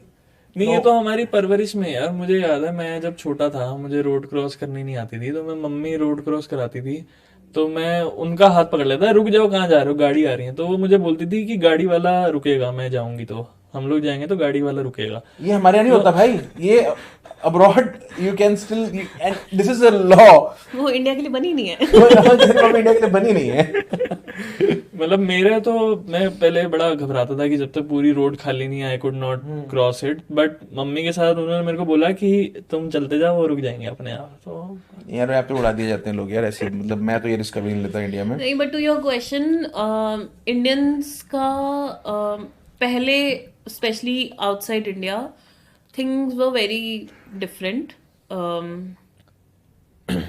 नहीं, ये तो हमारी परवरिश में यार। मुझे याद है मैं जब छोटा था मुझे रोड क्रॉस करनी नहीं आती थी, तो मैं मम्मी रोड क्रॉस कराती थी तो मैं उनका हाथ पकड़ लेता, रुक जाओ कहाँ जा रहे हो, गाड़ी आ रही है। तो वो मुझे बोलती थी कि गाड़ी वाला रुकेगा, मैं जाऊंगी तो हम लोग जाएंगे तो गाड़ी वाला रुकेगा। ये हमारे यहाँ नहीं होता भाई, ये abroad you can still, and this is a law. वो इंडिया के लिए बनी नहीं है। इंडिया के लिए बनी नहीं है। मतलब मेरे तो मैं पहले बड़ा घबराता था कि जब तक पूरी रोड खाली नहीं है I could not cross it, but mummy के साथ उन्होंने मेरे को बोला कि तुम चलते जाओ वो रुक जाएंगे अपने आप। तो यार यहाँ पे उड़ा दिए जाते हैं लोग यार ऐसे, मतलब मैं तो ये रिस्क कभी नहीं लेता इंडिया में। नहीं, but to your question, Indians का पहले specially outside India things were very different.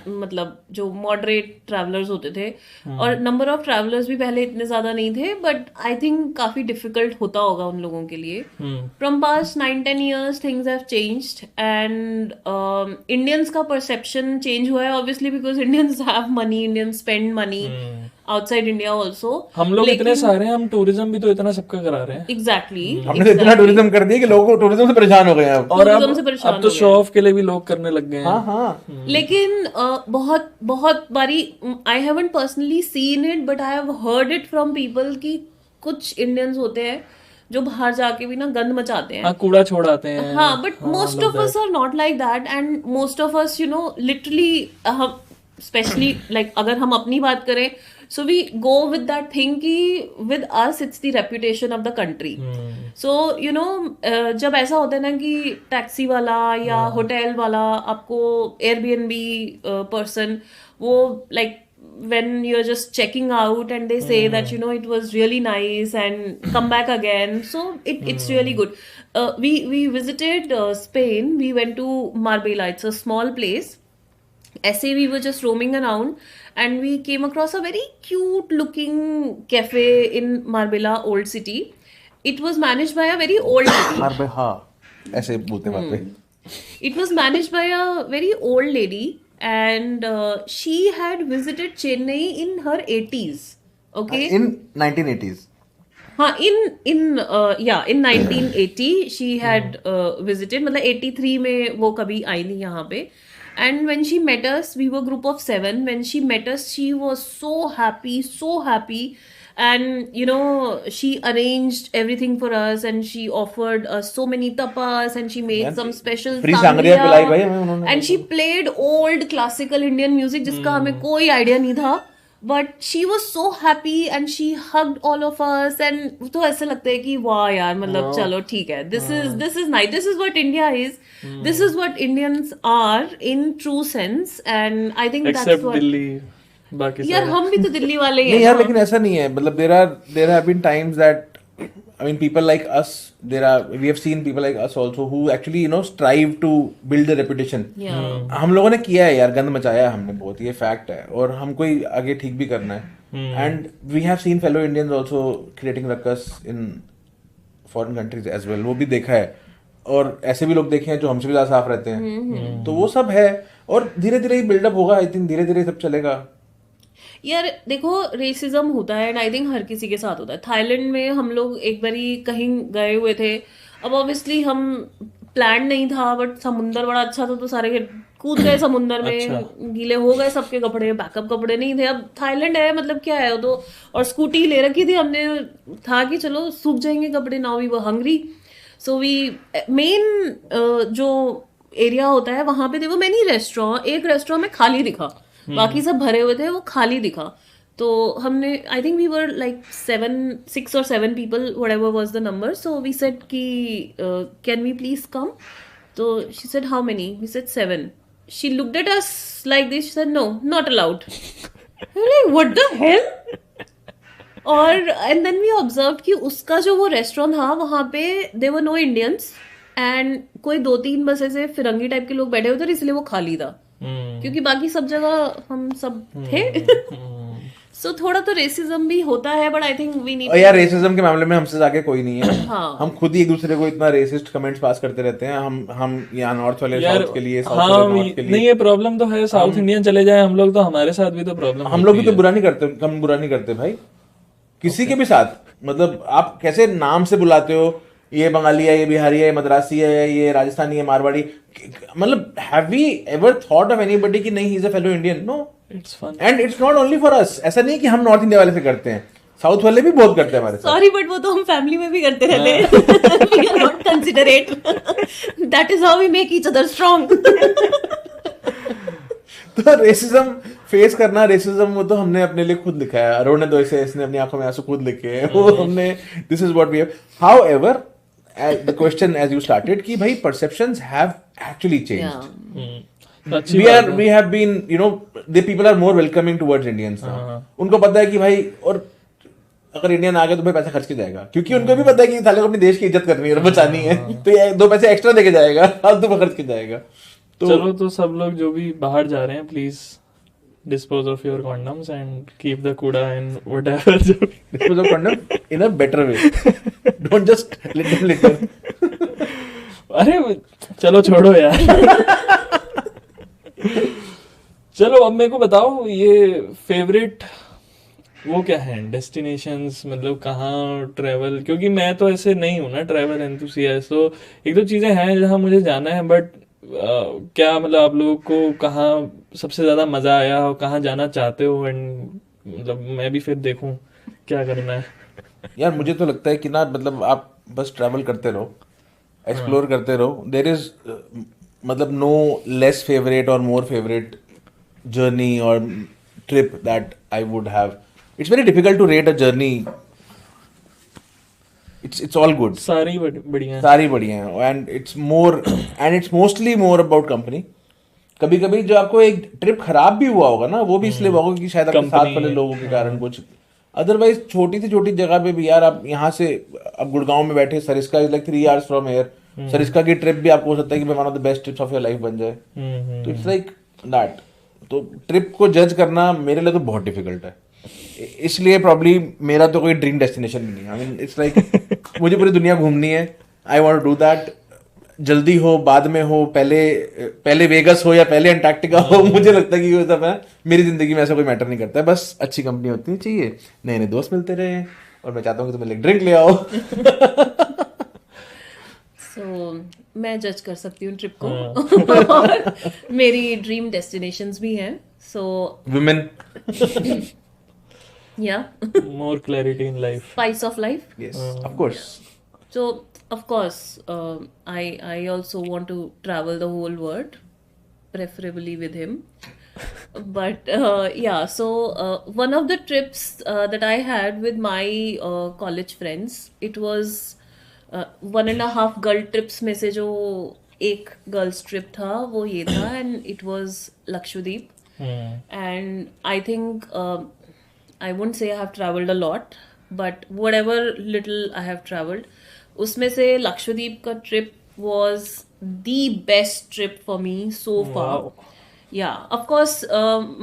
मतलब जो मॉडरेट ट्रैवलर्स होते थे, और नंबर ऑफ ट्रैवलर्स भी पहले इतने ज्यादा नहीं थे, बट आई थिंक काफी डिफिकल्ट होता होगा उन लोगों के लिए। From past 9-10 years things have changed, and Indians का परसेप्शन चेंज हुआ है obviously, because Indians have money, Indians spend money outside India also. हम लोग इतने सारे हैं, हम टूरिज्म भी तो इतना सबका करा रहे हैं। एग्जैक्टली, हमने तो इतना टूरिज्म कर दिया कि लोगों को टूरिज्म से परेशान हो गए हैं अब। और टूरिज्म से परेशान अब तो शो ऑफ के लिए भी लोग करने लग गए हैं। हाँ लेकिन बहुत बहुत बारी I haven't personally seen it, but I have heard it from people कि कुछ इंडियंस होते हैं जो बाहर जाके भी ना गंद मचाते हैं, हाँ, कूड़ा छोड़ाते हैं। हाँ, but most of us are not like that, and most of us literally, हम स्पेशली लाइक अगर हम अपनी बात करें, so we go with that thing कि with us it's the reputation of the country. So जब ऐसा होता है ना कि टैक्सी वाला या होटल वाला आपको Airbnb person वो like when you're just checking out and they say that it was really nice and come back again, so it's really good. We visited Spain. We went to Marbella. It's a small place. ऐसे we were just roaming around and we came across a very cute looking cafe in Marbella old city. It was managed by a very old lady. हाँ ऐसे बोलते हैं वहाँ पे। It was managed by a very old lady, and she had visited Chennai in her 80s. Okay. In 1980s. हाँ, in 1980 she had visited, मतलब 83 में वो कभी आई थी यहाँ पे। And when she met us, we were a group of 7. When she met us, she was so happy. And, she arranged everything for us, and she offered us so many tapas, and she made some special free sangria पिलाई भाई हमें उन्होंने। And she played old classical Indian music, जिसका हमें कोई idea नहीं था. But she was so happy and she hugged all of us, and तो ऐसा लगता है कि वाह यार, मतलब चलो ठीक है, this is nice, this is what India is, this is what Indians are in true sense, and I think Except that's what Delhi, बाकी यार हम भी तो दिल्ली वाले ही हैं नहीं यार, ना। लेकिन ऐसा नहीं है, मतलब there have been times that I mean people like us, we have seen people like us also who actually strive to build a reputation. हम लोगों ने किया है यार, गंद मचाया है हमने बहुत, ये फैक्ट है, और हमको ही आगे ठीक भी करना है। And we have seen fellow Indians also creating ruckus in foreign countries as well, वो भी देखा है, और ऐसे भी लोग देखे हैं जो हमसे भी ज्यादा साफ रहते हैं। तो वो सब है, और धीरे धीरे ही बिल्डअप होगा, आई थिंक धीरे धीरे सब चलेगा। यार देखो, रेसिज्म होता है, एंड आई थिंक हर किसी के साथ होता है। थाईलैंड में हम लोग एक बारी कहीं गए हुए थे, अब ऑब्वियसली हम प्लान नहीं था, बट समुंदर बड़ा अच्छा था तो सारे कूद गए समुंदर में, गीले हो गए सबके कपड़े, बैकअप कपड़े नहीं थे। अब थाईलैंड है, मतलब क्या है वो तो, और स्कूटी ले रखी थी हमने, था कि चलो सूख जाएंगे कपड़े, now we were hungry, so we main जो एरिया होता है वहां पे देखो मैनी रेस्टोरेंट, एक रेस्टोरेंट में खाली दिखा, बाकी सब भरे हुए थे, वो खाली दिखा। तो हमने I think we were like 6 or 7 people, whatever was the number. So we said कि can we please come? So she said how many? We said 7. She looked at us like this. She said no, not allowed. I'm like what the hell? और एंड देन वी ऑब्जर्व कि उसका जो वो रेस्टोरेंट था वहाँ पे there were no Indians and कोई 2-3 बस ऐसे फिरंगी टाइप के लोग बैठे हुए थे, इसलिए वो खाली था क्योंकि बाकी सब जगह हम सब थे. सो थोड़ा तो रेसिज्म भी होता है, but I think we need. यार रेसिज्म के मामले में हमसे आगे कोई नहीं है. हाँ. हम खुद ही एक दूसरे को इतना रेसिस्ट कमेंट्स पास करते रहते हैं. हम यहाँ नॉर्थ वाले यार साउथ के लिए, साउथ हाँ, वाले नॉर्थ के लिए. नहीं ये प्रॉब्लम तो है. साउथ इंडियन चले जाए हम लोग तो हमारे साथ भी तो प्रॉब्लम. हम लोग भी तो बुरा नहीं करते, हम बुरा नहीं करते भाई किसी के भी साथ. मतलब आप कैसे नाम से बुलाते हो, ये बंगाली है, ये बिहारी है, ये मद्रासी है, ये राजस्थानी है, मारवाड़ी. मतलब have we ever thought of anybody कि नहीं ही is a fellow Indian? No. It's fun and it's not only for us. ऐसा नहीं कि हम नॉर्थ इंडिया वाले से करते हैं, साउथ वाले भी बहुत करते हैं हमारे साथ. सॉरी बट वो तो हम फैमिली में भी करते रहते हैं. We are not considerate. That is how we make each other strong. तो रेसिज्म फेस करना, रेसिज्म वो तो हमने अपने लिए खुद लिखा है. अरुण ने तो ऐसे इसने अपनी आंखों में आंसू खुद लिखे हैं. वो हमने this is what we have. However the question as you started कि भाई perceptions have actually changed. we have been, you know, the people are more welcoming towards Indians now. उनको पता है कि भाई, और अगर इंडियन आ गया तो भाई पैसा खर्च के जाएगा, क्योंकि उनको भी पता है कि साले को अपने देश की इज्जत करनी है और बचानी है. तो ये 2 पैसे एक्स्ट्रा देके जाएगा, फालतू में खर्च के जाएगा. तो चलो तो सब लोग जो भी बाहर जा रहे हैं please dispose of your condoms and keep the kuda and whatever. dispose of condom in a better way. Don't just let them litter. अरे चलो छोड़ो यार. चलो अब मेरे को बताओ ये फेवरेट वो क्या है डेस्टिनेशंस, मतलब कहाँ ट्रैवल, क्योंकि मैं तो ऐसे नहीं हूँ ना ट्रैवल एंथुसियास्ट. तो 1-2 चीजें हैं जहाँ मुझे जाना है, बट क्या मतलब आप लोगों को कहाँ सबसे ज्यादा मजा आया और कहाँ जाना चाहते हो, एंड मतलब मैं भी फिर देखूं क्या करना है. यार मुझे तो लगता है कि ना, मतलब आप बस ट्रैवल करते रहो, एक्सप्लोर करते रहो. देयर इज मतलब नो लेस फेवरेट और मोर फेवरेट जर्नी और trip that I would have. It's very difficult to rate a journey. It's all good. सारी बढ़िया हैं. And it's mostly more about company. कभी कभी जो आपको एक ट्रिप खराब भी हुआ होगा ना, वो भी इसलिए हुआ होगा कि शायद आपके साथ वाले लोगों के कारण कुछ. अदरवाइज छोटी से छोटी जगह पे भी यार, आप यहाँ से अब गुड़गांव में बैठे, Sariska is like 3 hours from here. Sariska की ट्रिप भी आपको हो सकता है कि one of the best trips of your life बन जाए. तो इट्स लाइक दैट. तो ट्रिप को जज करना मेरे लिए तो बहुत डिफिकल्ट है. इसलिए प्रॉब्ली मेरा तो कोई ड्रीम डेस्टिनेशन भी नहीं है. आई मीन इट्स लाइक मुझे पूरी दुनिया घूमनी है. I want to do that. जल्दी हो, बाद में हो, पहले वेगस हो या पहले अंटार्कटिका हो, मुझे लगता है कि ये सब है. मेरी जिंदगी में ऐसा कोई मैटर नहीं करता है. बस अच्छी कंपनी होती चाहिए, नए नए दोस्त मिलते रहे, और मैं चाहता हूँ कि तुम एक ड्रिंक ले आओ. मैं जज कर सकती हूँ ट्रिप को. और मेरी ड्रीम डेस्टिनेशंस भी हैं. सो women. Yeah. More clarity in life. Spice of life. Yes, of course. So, of course, I also want to travel the whole world, preferably with him. But yeah, so one of the trips that I had with my college friends, it was 1.5 girl trips में से जो एक girls trip था वो ये था, and it was Lakshadweep. And I think I wouldn't say I have traveled a lot, but whatever little I have traveled, उसमें से लक्षद्वीप का trip was the best trip for me so far. Wow. Yeah, of course,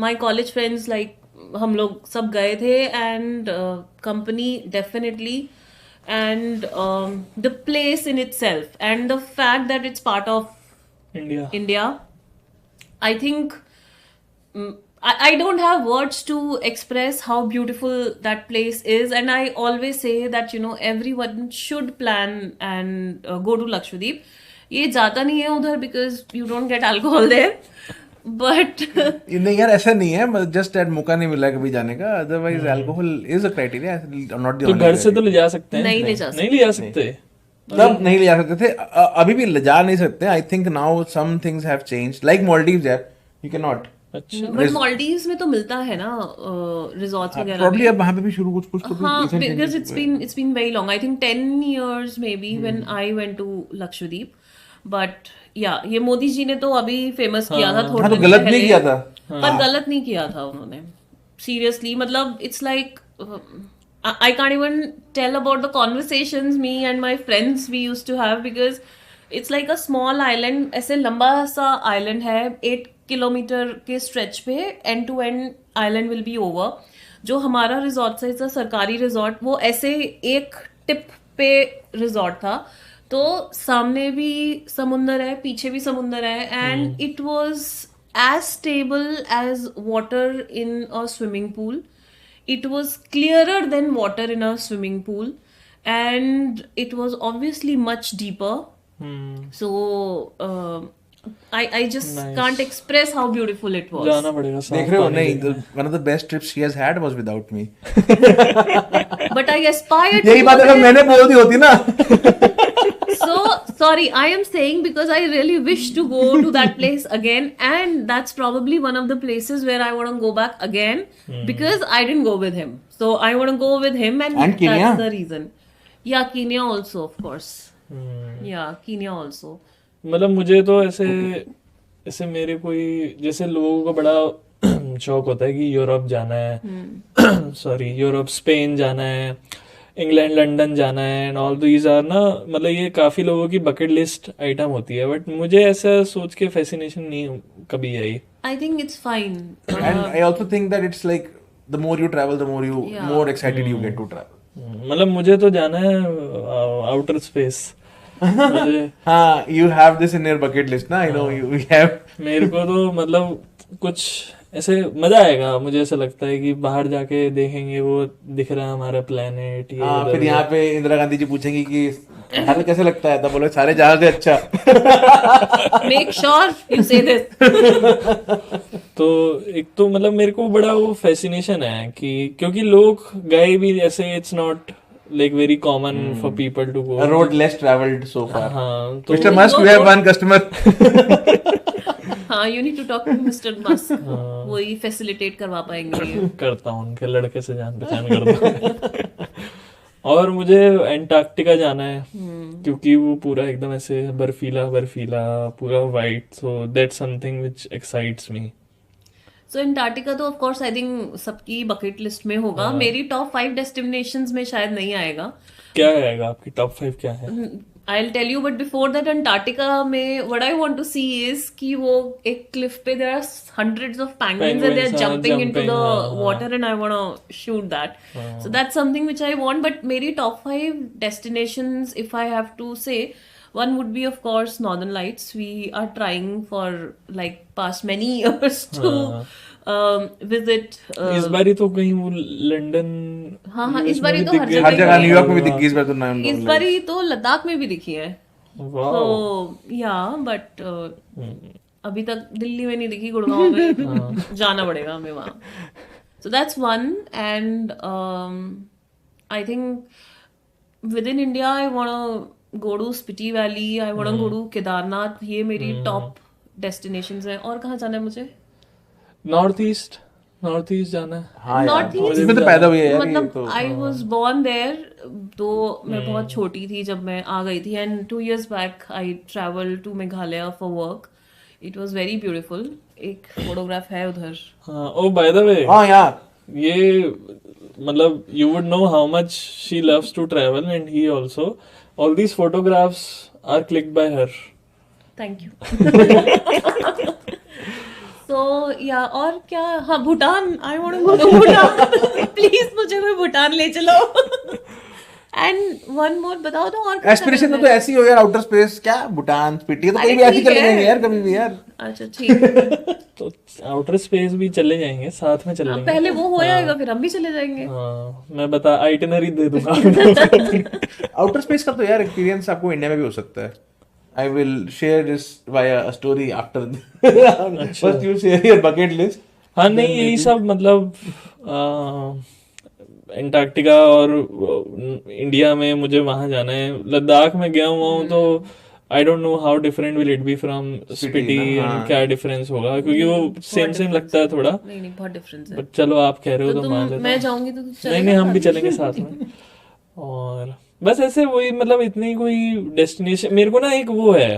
my college friends, like हम लोग सब गए थे, and company definitely, and the place in itself, and the fact that it's part of India, I think. I don't have words to express how beautiful that place is, and I always say that, you know, everyone should plan and go to Lakshadweep. ये जाता नहीं है उधर because you don't get alcohol there, but नहीं यार ऐसा नहीं है, just at मौका नहीं मिला कभी जाने का. Otherwise alcohol is a criteria, not the तो घर से तो ले जा सकते हैं. नहीं ले जा सकते. तब नहीं ले जा सकते थे, अभी भी ले जा नहीं सकते. I think now some things have changed, like Maldives यार, you cannot. अच्छा बट मालदीव्स में तो मिलता है ना रिजॉर्ट्स वगैरह प्रॉब्ली में. अब वहाँ पे भी शुरू कुछ कुछ तो हाँ, recent because changes हुए. it's been very long. I think 10 years maybe when I went to Lakshadweep. But yeah, ये मोदी जी ने तो अभी फेमस किया था थोड़े हाँ तो दिन गलत नहीं पहले. किया था. पर गलत नहीं किया था उन्होंने. Seriously, मतलब it's like I can't even tell about the conversations me and my friends we used to have because it's like a small island. ऐसे लंबा सा island है 8 किलोमीटर के स्ट्रेच पे and to end island will be over. जो हमारा रिजॉर्ट था इट्स सरकारी रिजॉर्ट, वो ऐसे एक टिप पे रिजॉर्ट था. तो सामने भी समुंदर है, पीछे भी समुंदर है, and it was as stable as water in a swimming pool. It was clearer than water in a swimming pool, and it was obviously much deeper. So I just Nice. can't express how beautiful it was. जाना पड़ेगा साफ देख रहे हो पानी नहीं देखने। one of the best trips she has had was without me. But I aspired to यही go बात अगर there. मैंने बोल दी होती ना. So sorry, I am saying because I really wish to go to that place again, and that's probably one of the places where I want to go back again because I didn't go with him. So I want to go with him, and And Kenya? that's the reason. Yeah, Kenya also, of course. Yeah, Kenya also. मतलब मुझे तो ऐसे ऐसे मेरे कोई जैसे लोगों को बड़ा शौक होता है कि यूरोप जाना है, सॉरी यूरोप स्पेन जाना है, इंग्लैंड लंदन जाना है एंड ऑल दीज आर ना, मतलब ये काफी लोगों की बकेट लिस्ट आइटम होती है, बट मुझे ऐसा सोच के फैसिनेशन नहीं कभी आई. I think it's fine. And I also think that it's like the more you travel, the more you Yeah. more excited you get to travel. मतलब मुझे तो जाना है आउटर स्पेस. मुझे हाँ, you have this in your bucket list ना. I know you have. मेरे को तो मतलब कुछ ऐसे मजा आएगा. मुझे ऐसा लगता है कि बाहर जाके देखेंगे वो दिख रहा है हमारा प्लेनेट ये हाँ, उधर फिर उधर. यहाँ पे इंदिरा गांधी जी पूछेंगी कि हाल कैसे लगता है, तब बोले सारे जहां से अच्छा. Make sure you say this. तो एक तो मतलब मेरे को बड़ा वो फैसिनेशन है कि क्योंकि लोग गए भी ऐसे, it's not like very common for people to go. A road less traveled so far. हाँ तो Mr. Musk, we have one customer. हाँ, you need to talk to Mr. Musk. वही facilitate करवा पाएंगे ये. करता हूँ, उनके लड़के से जान पहचान करता हूँ. और मुझे एंटार्क्टिका जाना है क्योंकि वो पूरा एकदम ऐसे बर्फीला बर्फीला पूरा white, so that's something which excites me. So Antarctica तो of course I think सबकी bucket list में होगा. मेरी top 5 destinations में शायद नहीं आएगा. क्या आएगा आपकी टॉप 5 क्या है? I'll tell you, but before that Antarctica में what I want to see is कि वो एक cliff पे there are hundreds of penguins and they're Penguins, हाँ, jumping into jumping, the हाँ, water and I want to shoot that. So that's something which I want. But मेरी top 5 destinations, if I have to say, one would be of course Northern Lights. We are trying for like past many years to visit. इस बारी तो कहीं वो लंदन, हाँ हाँ, US इस बारी में तो भी हर दिख गया. हर जगह, न्यूयॉर्क में भी दिख हाँ. गई इस बार तो नाम. इस बारी तो लद्दाख में भी दिखी है. वाह. तो या बट अभी तक दिल्ली में नहीं दिखी, गुड़गांव में जाना पड़ेगा हमें वहाँ. So that's one. And I think within India I want go to Spiti valley, I want go to Kedarnath. ये मेरी टॉप डेस्टिनेशंस हैं. और कहाँ जाना है मुझे? नॉर्थ ईस्ट जाना है. हाँ यार, North East- इसमें तो पैदा हुई है यार ये मतलब तो. I was born there. तो मैं बहुत छोटी थी जब मैं आ गई थी. And 2 years back I travel to Meghalaya for work. It was very beautiful. एक फोटोग्राफ है उधर. हाँ. ओ बाय द वे, हाँ यार, ये मतलब you would know how much she loves to travel and he also. All these photographs are clicked by her. Thank you. So या और क्या? हाँ, Bhutan. I want to go to Bhutan. Please मुझे कोई भूटान ले चलो. एंड वन मोर बताओ तो. और एस्पिरेशन तो ऐसी हो यार, आउटर स्पेस क्या, भूटान स्पीटी तो कहीं भी ऐसे ठीक चले है. जाएंगे यार कभी भी यार. अच्छा ठीक. तो आउटर स्पेस भी चले जाएंगे, साथ में चलेंगे. पहले वो हो जाएगा फिर हम भी चले जाएंगे. हाँ, मैं बता आइटिनरी दे दूंगा. आउटर स्पेस का तो यार एक्सपीरियंस आपको इंडिया में भी हो सकता है. I will share this via a story after. First you share your bucket list. हाँ नहीं, यही सब मतलब एंटार्क्टिका और इंडिया में मुझे वहां जाना है. लद्दाख में गया हुआ हूँ तो आई don't know how different will it be from Spiti ना, हाँ। एंड क्या डिफरेंस होगा, क्योंकि वो सेम लगता है थोड़ा, नहीं बहुत डिफरेंस है। बट चलो आप कह रहे हो तो मान तुम लेता मैं हूँ। जाऊंगी तो तू नहीं नहीं, हम भी चलेंगे साथ में। और बस ऐसे वही, मतलब इतनी कोई डेस्टिनेशन मेरे को ना, एक वो है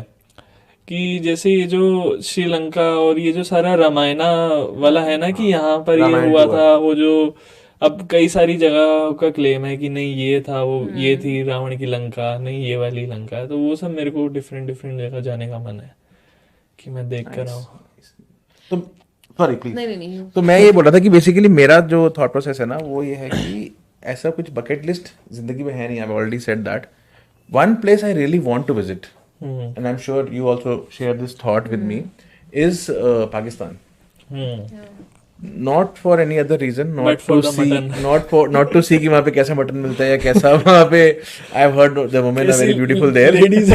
कि जैसे ये जो श्रीलंका और ये जो सारा रामायणा वाला है ना, कि यहाँ पर ये रामायण हुआ tour। था, वो जो अब कई सारी जगह का क्लेम है कि नहीं ये था, वो ये थी रावण की लंका, नहीं ये वाली लंका है, तो वो सब मेरे को डिफरेंट डिफरेंट जगह जाने का मन है कि मैं देख कर आऊँ। तो सॉरी प्लीज। नहीं नहीं नहीं तो मैं ये बोल रहा था कि बेसिकली मेरा जो थॉट प्रोसेस है ना वो ये है कि ऐसा कुछ बकेट लिस्ट जिंदगी में है नहीं, I already said that. One place I really want to visit, and I am sure you also share this thought with me, is Pakistan. Not for any other reason, But not for to the see, mutton. Not to see कि वहाँ पे कैसा मटन मिलता है या कैसा वहाँ पे, I have heard the women are very beautiful there, ladies.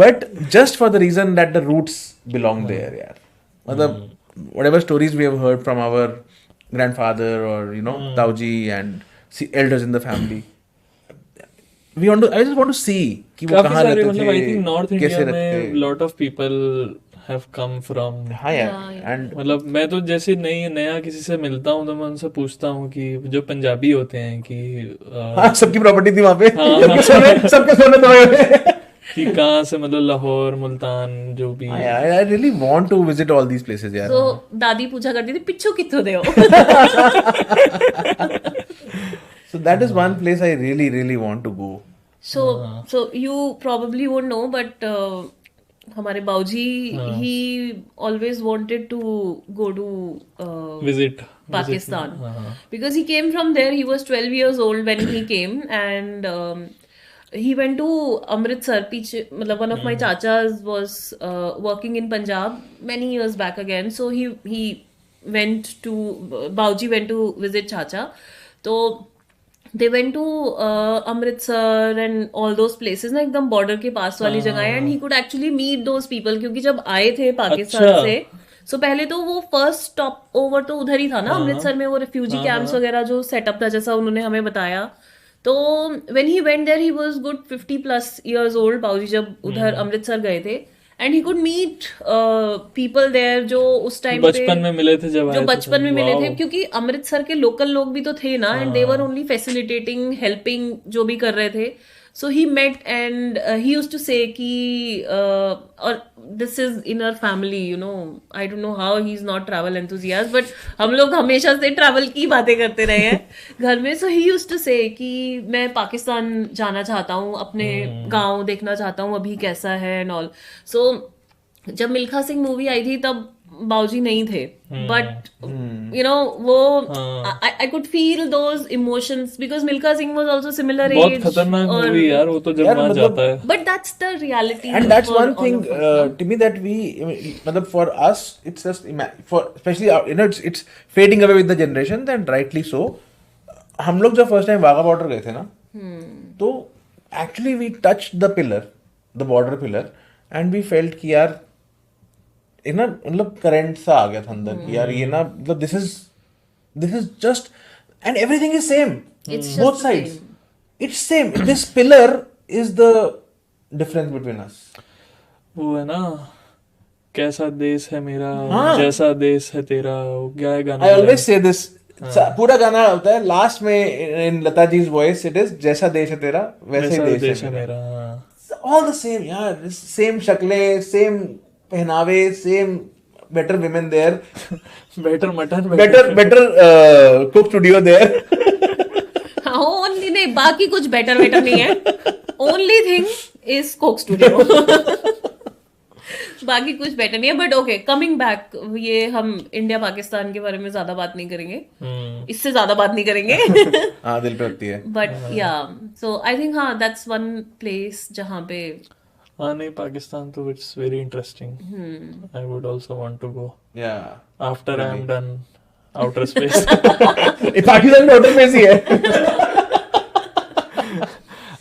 but just for the reason that the roots belong there, यार। मतलब whatever stories we have heard from our grandfather or you know Tauji and elders in the family, I just want to see कि वो काफी कहाँ सारे, रहते मतलब आई थिंक थे, नॉर्थ कैसे इंडिया में रहते थे। Lot of people have come from. हाँ यार, and मतलब मैं तो जैसे नया किसी से मिलता हूँ तो मैं उनसे पूछता हूँ कि जो पंजाबी होते हैं कि हाँ सबकी प्रॉपर्टी थी वहाँ पे, हाँ। सबके सोने दवाई हुए। कि कहाँ से, मतलब लाहौर, मुल्तान, जो भी हाँ यार, I really want to visit all these places यार। तो दादी पूछा करती थी पिच्छू कित्थों दे हो। So that is one place I really want to go. So you probably won't know, but हमारे बाऊजी he always wanted to go to visit Pakistan because he came from there. He was 12 years old when he came, and he went to Amritsar. पीछे मतलब one of my chachas was working in Punjab many years back again. So he went to Bauji went to visit chacha. So they went to Amritsar and all those places ना, एकदम border के पास वाली जगह है, and he could actually meet those people क्योंकि जब आए थे पाकिस्तान अच्छा। से, सो पहले तो वो फर्स्ट स्टॉप ओवर तो उधर ही था ना अमृतसर में, वो रिफ्यूजी कैंप्स वगैरह जो सेटअप था जैसा उन्होंने हमें बताया। तो when he went there he was good 50+ years old बाऊजी जब उधर अमृतसर गए थे, and he could meet people there जो उस टाइम पे बचपन में मिले थे जब आए जो थे बचपन में मिले थे, वाओ। क्योंकि अमृतसर के लोकल लोग भी तो थे ना, and they were only facilitating helping जो भी कर रहे थे। So he met and he used to say कि और this is in our family, you know, I don't know how he is not travel enthusiast, but हम लोग हमेशा से ट्रैवल की बातें करते रहे हैं घर में। सो ही यूज्ड टू से कि मैं पाकिस्तान जाना चाहता हूँ, अपने गांव देखना चाहता हूँ अभी कैसा है एंड ऑल। सो जब मिल्खा सिंह मूवी आई थी तब बाऊजी नहीं थे, बट यू नो वो I could feel those emotions because Milkha Singh was also similar बहुत एज, खतरनाक मूवी यार वो तो, जब यार वहां मतलब- जाता है। But that's the reality. And that's one thing to me that we, matlab for us, it's just for especially you know it's fading away with the generations, and rightly so. हम लोग जब फर्स्ट टाइम वाघा बॉर्डर गए थे ना, तो actually we touched the pillar, the border pillar, and we felt कि यार एक ना मतलब करंट सा आ गया था अंदर कि यार ये ना मतलब this is just and everything is same, It's just both the sides it's same, this pillar is the difference between us. वो है ना, कैसा देश है मेरा, हाँ। जैसा देश है तेरा, वो क्या है गाना? I always say this, पूरा गाना होता है लास्ट में इन लता जी's voice, it is जैसा देश है तेरा वैसे ही देश है मेरा। मेरा। हाँ। All the same यार, सेम शक्लें, सेम पहनावे, same better women there, better mutton, better cook studio there. हाँ ओनली नहीं, बाकी कुछ बेटर वेटर नहीं है, only thing is Coke studio. बाकी कुछ बेटर नहीं है, बट ओके कमिंग बैक, ये हम इंडिया पाकिस्तान के बारे में ज्यादा बात नहीं करेंगे, इससे ज्यादा बात नहीं करेंगे। हाँ दिल पे लगती है। बट या सो आई थिंक हाँ दैट्स वन प्लेस जहाँ पे हाँ नहीं, पाकिस्तान तो it's very interesting, I would also want to go Yeah. After I am done outer space. ये पाकिस्तान में होटल में ही है।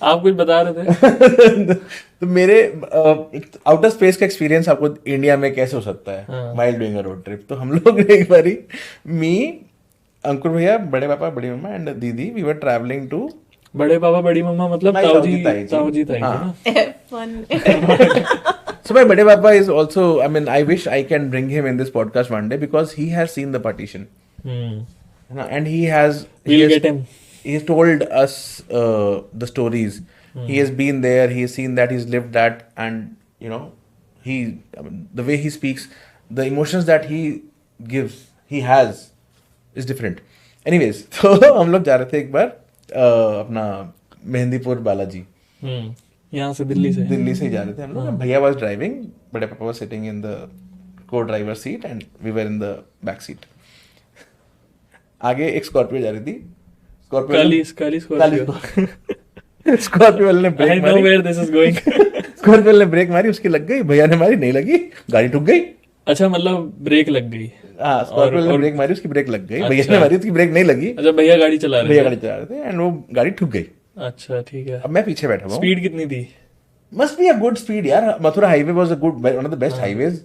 आप कुछ बता रहे थे? तो मेरे आउटर स्पेस का एक्सपीरियंस आपको इंडिया में कैसे हो सकता है while doing a road trip? तो हम लोग ने एक बारी, मी, अंकुर भैया, बड़े पापा, बड़ी मम्मा एंड दीदी, वी वर ट्रैवलिंग टू बड़े पापा बड़ी मम्मा मतलब नहीं, ताऊजी, ताऊ जी, ताऊजी ताई हाँ। ना? fun. So my bade papa is also, I mean, I wish I can bring him in this podcast one day because he has seen the partition. And he has Get him. he has told us the stories. He has been there, he has seen that, he's lived that, and you know, I mean, the way he speaks, the emotions that he gives, he has, is different. Anyways, तो हम लोग जा रहे थे एक बार अपना मेहंदीपुर बालाजी, यहाँ से दिल्ली से ही जा रहे थे हम लोग. भैया वाज ड्राइविंग, बड़े पापा was sitting in the co driver seat and we were in the back seat. आगे एक स्कॉर्पियो जा रही थी. काली स्कॉर्पियो. स्कॉर्पियो वाले ने I ब्रेक know मारी. where this is going. Scorpio वाले ने ब्रेक मारी, उसकी लग गई, भैया ने मारी, नहीं लगी, गाड़ी ठुक गई. अच्छा, मतलब ब्रेक लग गई. हाँ, स्कॉर्पियो वाले ने ब्रेक मारी, उसकी ब्रेक लग गई. भैया अच्छा. ने मारी, उसकी ब्रेक नहीं लगी. अच्छा, भैया गाड़ी चला भैया रहे गाड़ी चला रहे थे एंड वो गाड़ी ठुक गई. थे. अच्छा, ठीक है. अब मैं पीछे बैठा हुआ हूँ. स्पीड कितनी थी? Must be a good speed यार. Mathura highway was a good, one of the best highways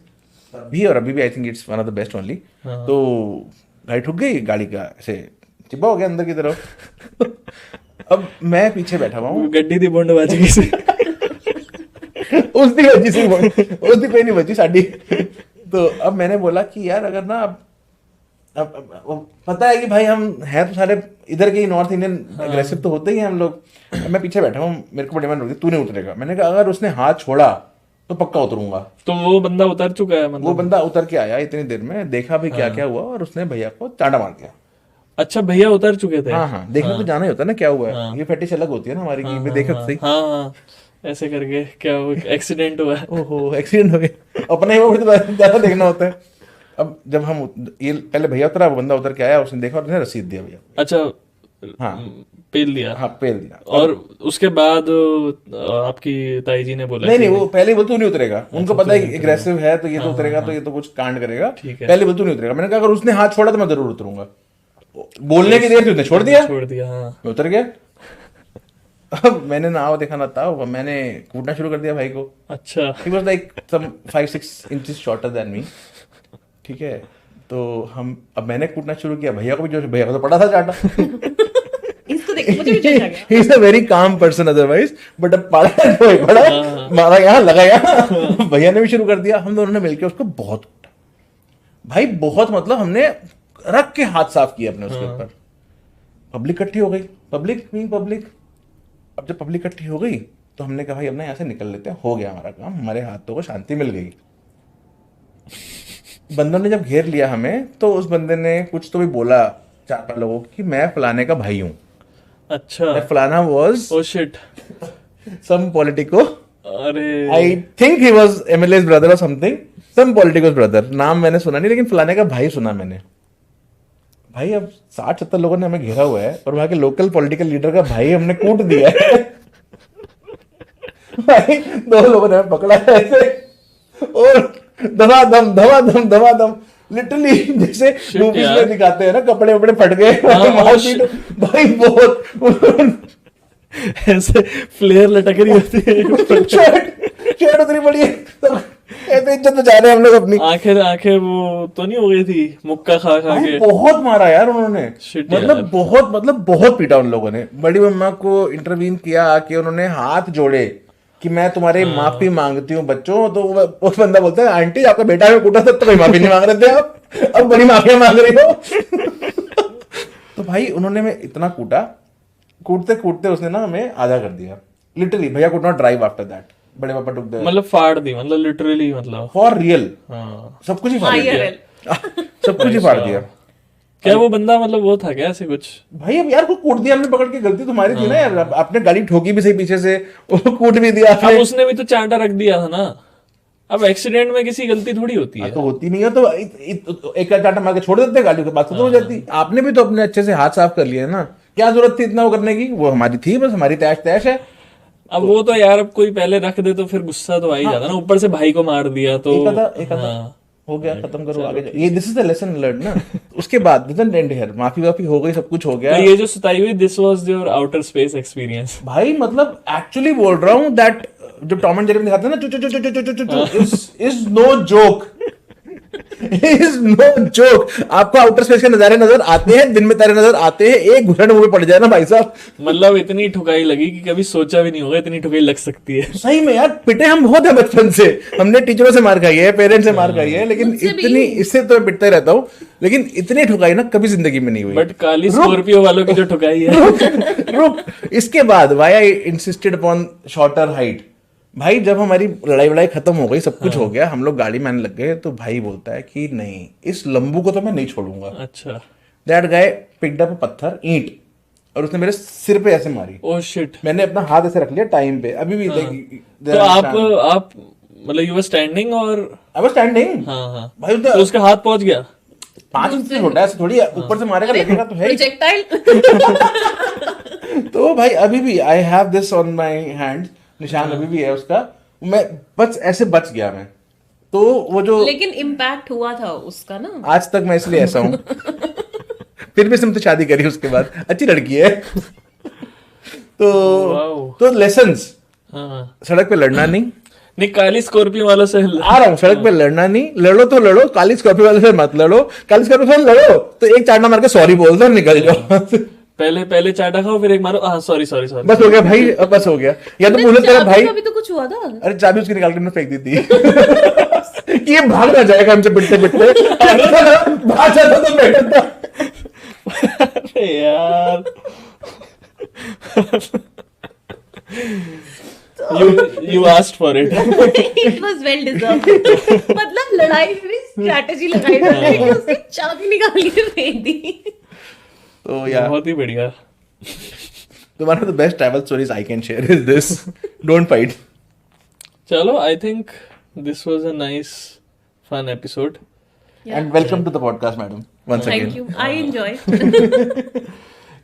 भी, और अभी भी I think it's one of the best only. तो गाड़ी ठुक गई, गाड़ी का ऐसे चिपा हो गया अंदर की तरफ. अब मैं पीछे बैठा हुआ हूँ. गड्डी थी बोंडबाजी से. उस दिन बची सी, उस दिन कोई नहीं बची साड़ी. तो अब मैंने बोला कि यार अगर ना अब पता है कि भाई हम हैं तो सारे इधर के ही नॉर्थ इंडियन, अग्रेसिव तो होते ही हैं हम लोग. अब मैं पीछे बैठा हूँ, मेरे को बड़ी मन तू नहीं उतरेगा. मैंने कहा अगर उसने हाथ छोड़ा तो पक्का उतरूंगा. तो वो बंदा उतर चुका है, मतलब वो बंदा उतर के आया इतनी देर में, देखा भी क्या क्या हुआ, और उसने भैया को चांटा मार दिया. अच्छा, भैया उतर चुके थे. हाँ, देखने तो जाना ही होता है ना क्या हुआ है. ये फेटिश अलग होती है ना हमारी की, देखा तो सही. हाँ, ऐसे करके क्या एक्सीडेंट हुआ है. ओहो, एक्सीडेंट हो गया. अपना ही वो ज्यादा देखना होता है. अब जब हम ये पहले भैया उतरा, वो बंदा उतर के आया, उसने देखा और उसने रसीद दिया भैया. अच्छा. हाँ, पेल दिया. हाँ, पेल दिया. और उसके बाद आपकी ताई जी ने बोला नहीं, वो पहले बोल तू नहीं उतरेगा. उनको पता है एग्रेसिव है तो ये तो उतरेगा, तो ये तो कुछ कांड करेगा. पहले बोल तू नहीं उतरेगा. मैंने कहा अगर उसने हाथ छोड़ा तो मैं जरूर उतरूंगा. बोलने की देर थी, उसने छोड़ दिया. हाँ. मैं उतर गया. अब मैंने ना आओ देखा ना था, मैंने कूटना शुरू कर दिया भाई को. अच्छा. He was like some 5-6 inches shorter than me. ठीक है, तो अब मैंने कूटना शुरू किया. भैया को भी जोश, भैया को तो पड़ा था चाटा. इसको देख मुझे भी जोश आ गया. He is a very calm person otherwise, but अब पड़ा, मारा यहाँ, लगा यहाँ. भैया ने भी शुरू कर दिया. हम दोनों ने मिलकर उसको बहुत कूटा भाई, बहुत, मतलब हमने रख के हाथ साफ किया अपने उसके ऊपर. पब्लिक इकट्ठी हो गई. पब्लिक. अब जब पब्लिक इकट्ठी हो गई तो हमने कहा भाई अब ना यहाँ से निकल लेते हैं, हो गया हमारा काम, हमारे हाथों को शांति मिल गई. बंदों ने जब घेर लिया हमें तो उस बंदे ने कुछ तो भी बोला 4-5 लोगों की, मैं फलाने का भाई हूँ. अच्छा. फलाना was oh shit. Some politico. अरे, I think he was MLA's brother और समथिंग. Some politico's brother. नाम मैंने सुना नहीं, लेकिन फलाने का भाई सुना मैंने. भाई अब 60-70 लोगों ने हमें घेरा हुआ है और वहां के लोकल पॉलिटिकल लीडर का भाई हमने कूट दिया है. भाई 2 लोगों ने हमें पकड़ा है ऐसे और धमाधम लिटरली जैसे मूवीज में दिखाते हैं ना, कपड़े वपड़े फट गए. भाई बहुत ऐसे फ्लेयर लटक रही होती है. शर्ट उतरी पड़ी है. ऐसे इज्जत बचा रहे हैं हम लोग अपनी. आंखें वो तो नहीं हो गई थी मुक्का खा के. बहुत मारा यार उन्होंने. Shit मतलब बहुत पीटा उन लोगों ने. बड़ी मम्मा को इंटरवीन किया आके, उन्होंने हाथ जोड़े कि मैं तुम्हारे माफी मांगती हूँ बच्चों. तो वो बंदा बोलता है आंटी आपका बेटा हमें कूटा था तो कोई माफी नहीं मांग रहे थे आप, अब बड़ी माफिया मांग रही हो. तो भाई उन्होंने हमें इतना कूटते उसने ना हमें आधा कर दिया. लिटरली भैया could not drive after that. बड़े पापा टुक द, मतलब फाड़ दी, मतलब लिटरली, मतलब फॉर रियल. हाँ. सब कुछ ही फाड़ दिया. IRL. सब कुछ ही फाड़ दिया. क्या वो बंदा मतलब वो था क्या ऐसे कुछ? भाई अब यार को कूट दिया हमने पकड़ के, गलती तुम्हारी थी ना यार. आपने गाड़ी ठोकी भी सही पीछे से, वो कूट भी दिया. अब उसने भी तो चांटा रख दिया था ना. अब एक्सीडेंट में किसी गलती थोड़ी होती है. तो होती नहीं है तो एक चांटा मार के छोड़ देते, गाड़ी के पास खत्म हो जाती. आपने भी तो अपने अच्छे से हाथ साफ कर लिए ना. क्या जरूरत थी इतना वो करने की? वो हमारी थी, बस हमारी तैश है. अब वो तो यार, अब कोई पहले रख दे तो फिर गुस्सा तो आ ही जाता ना. ऊपर से भाई को मार दिया तो एक आधा हो गया, खत्म करो आगे. ये this is the lesson learn ना. उसके बाद डजंट एंड हियर. माफी हो गई, सब कुछ हो गया. तो ये जो सुताई हुई, this was your outer space experience. भाई मतलब एक्चुअली बोल रहा हूँ दैट जो टॉम एंड जेरी में दिखाते हैं ना, is no joke. Is no joke. आपको आउटर स्पेस के नजारे नजर आते हैं, दिन में तारे नजर आते हैं, एक घुटन मुंह पे पड़ जाए ना भाई साहब। मतलब इतनी ठुकाई लगी कि कभी सोचा भी नहीं होगा इतनी ठुकाई लग सकती है। सही में यार, पिटे हम बहुत है बचपन से। हमने टीचरों से मार खाई है, पेरेंट्स से मार खाई है, लेकिन मुझसे भी। इतनी, इससे तो मैं पिटता ही रहता हूँ, लेकिन इतनी ठुकाई ना कभी जिंदगी में नहीं हुई। बट काली स्कॉर्पियो वालों की जो ठुकाई है। रुक, इसके बाद why I insisted upon shorter height. भाई जब हमारी लड़ाई वड़ाई खत्म हो गई, सब कुछ हो गया, हम लोग गाड़ी में आने लग गए, तो भाई बोलता है कि नहीं, इस लंबू को तो मैं नहीं छोड़ूंगा। अच्छा। दैट गाय पिक्ड अप पत्थर, ईंट, और उसने मेरे सिर पे ऐसे मारी। Oh shit. मैंने अपना हाथ ऐसे रख लिया टाइम पे, अभी भी तो आप मतलब यू वर स्टैंडिंग और आई वाज स्टैंडिंग। हाँ हाँ भाई तो उसका हाथ पहुंच गया। 5 इंच से छोटा है, ऐसे थोड़ी है, ऊपर से मारेगा लगेगा तो है ही। प्रोजेक्टाइल। तो भाई अभी भी I have this on my hand, निशान अभी भी है उसका। मैं बस ऐसे बच गया मैं। तो वो जो लेकिन इम्पैक्ट हुआ था उसका ना। आज तक मैं इसलिए ऐसा हूँ। फिर भी इसने मुझसे शादी करी उसके बाद, अच्छी लड़की है। Wow. तो लेसन्स, हाँ सड़क पे लड़ना नहीं। नहीं, काली स्कॉर्पियो वालों से आ रहा हूँ, सड़क पे लड़ना नहीं, लड़ो तो लड़ो, काली स्कॉर्पियो वाले से मत लड़ो। काली स्कॉर्पियो से लड़ो तो एक चांटा मार के सॉरी बोल दो और निकल जाओ। पहले चाटा खाओ फिर एक मारो, हाँ सॉरी सॉरी सॉरी। बस हो गया भाई, अब बस हो गया। या तो बोले तेरा भाई, अभी तो कुछ हुआ था। अरे चाबी उसकी निकाल के मैंने फेंक दी थी। कि ये भाग ना जाएगा हमसे पिटते पिटते। भाग जाता तो बेटर था। अरे यार। you asked for it. It was well deserved. मतलब लड़ाई में स्ट्रैटेजी लगाई जाती है, उसकी चाबी निकाल के फेंक दी। तो यार बहुत ही बढ़िया। one of the best travel stories I can share is this. Don't fight. चलो, I think this was a nice fun episode. Yeah. And welcome to the podcast, madam. Once again. Thank you. I enjoy.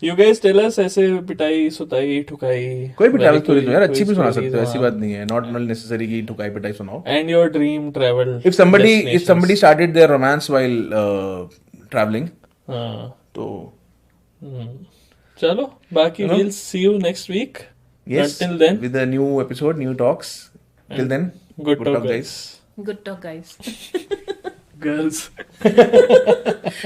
You guys tell us ऐसे पिटाई सुताई ठुकाई कोई भी ट्रैवल स्टोरी कोई- यार अच्छी कोई भी सुना stories, सकते हो, ऐसी हाँ। बात नहीं है। नॉट नेसेसरी कि ठुकाई पिटाई सुनाओ। And your dream travel If somebody destinations. started their romance while traveling, हाँ तो चलो, बाकी Hello? we'll see you next week. yes, Until then, with a new episode, new talks. Till then, good talk guys. Good talk, guys. Girls.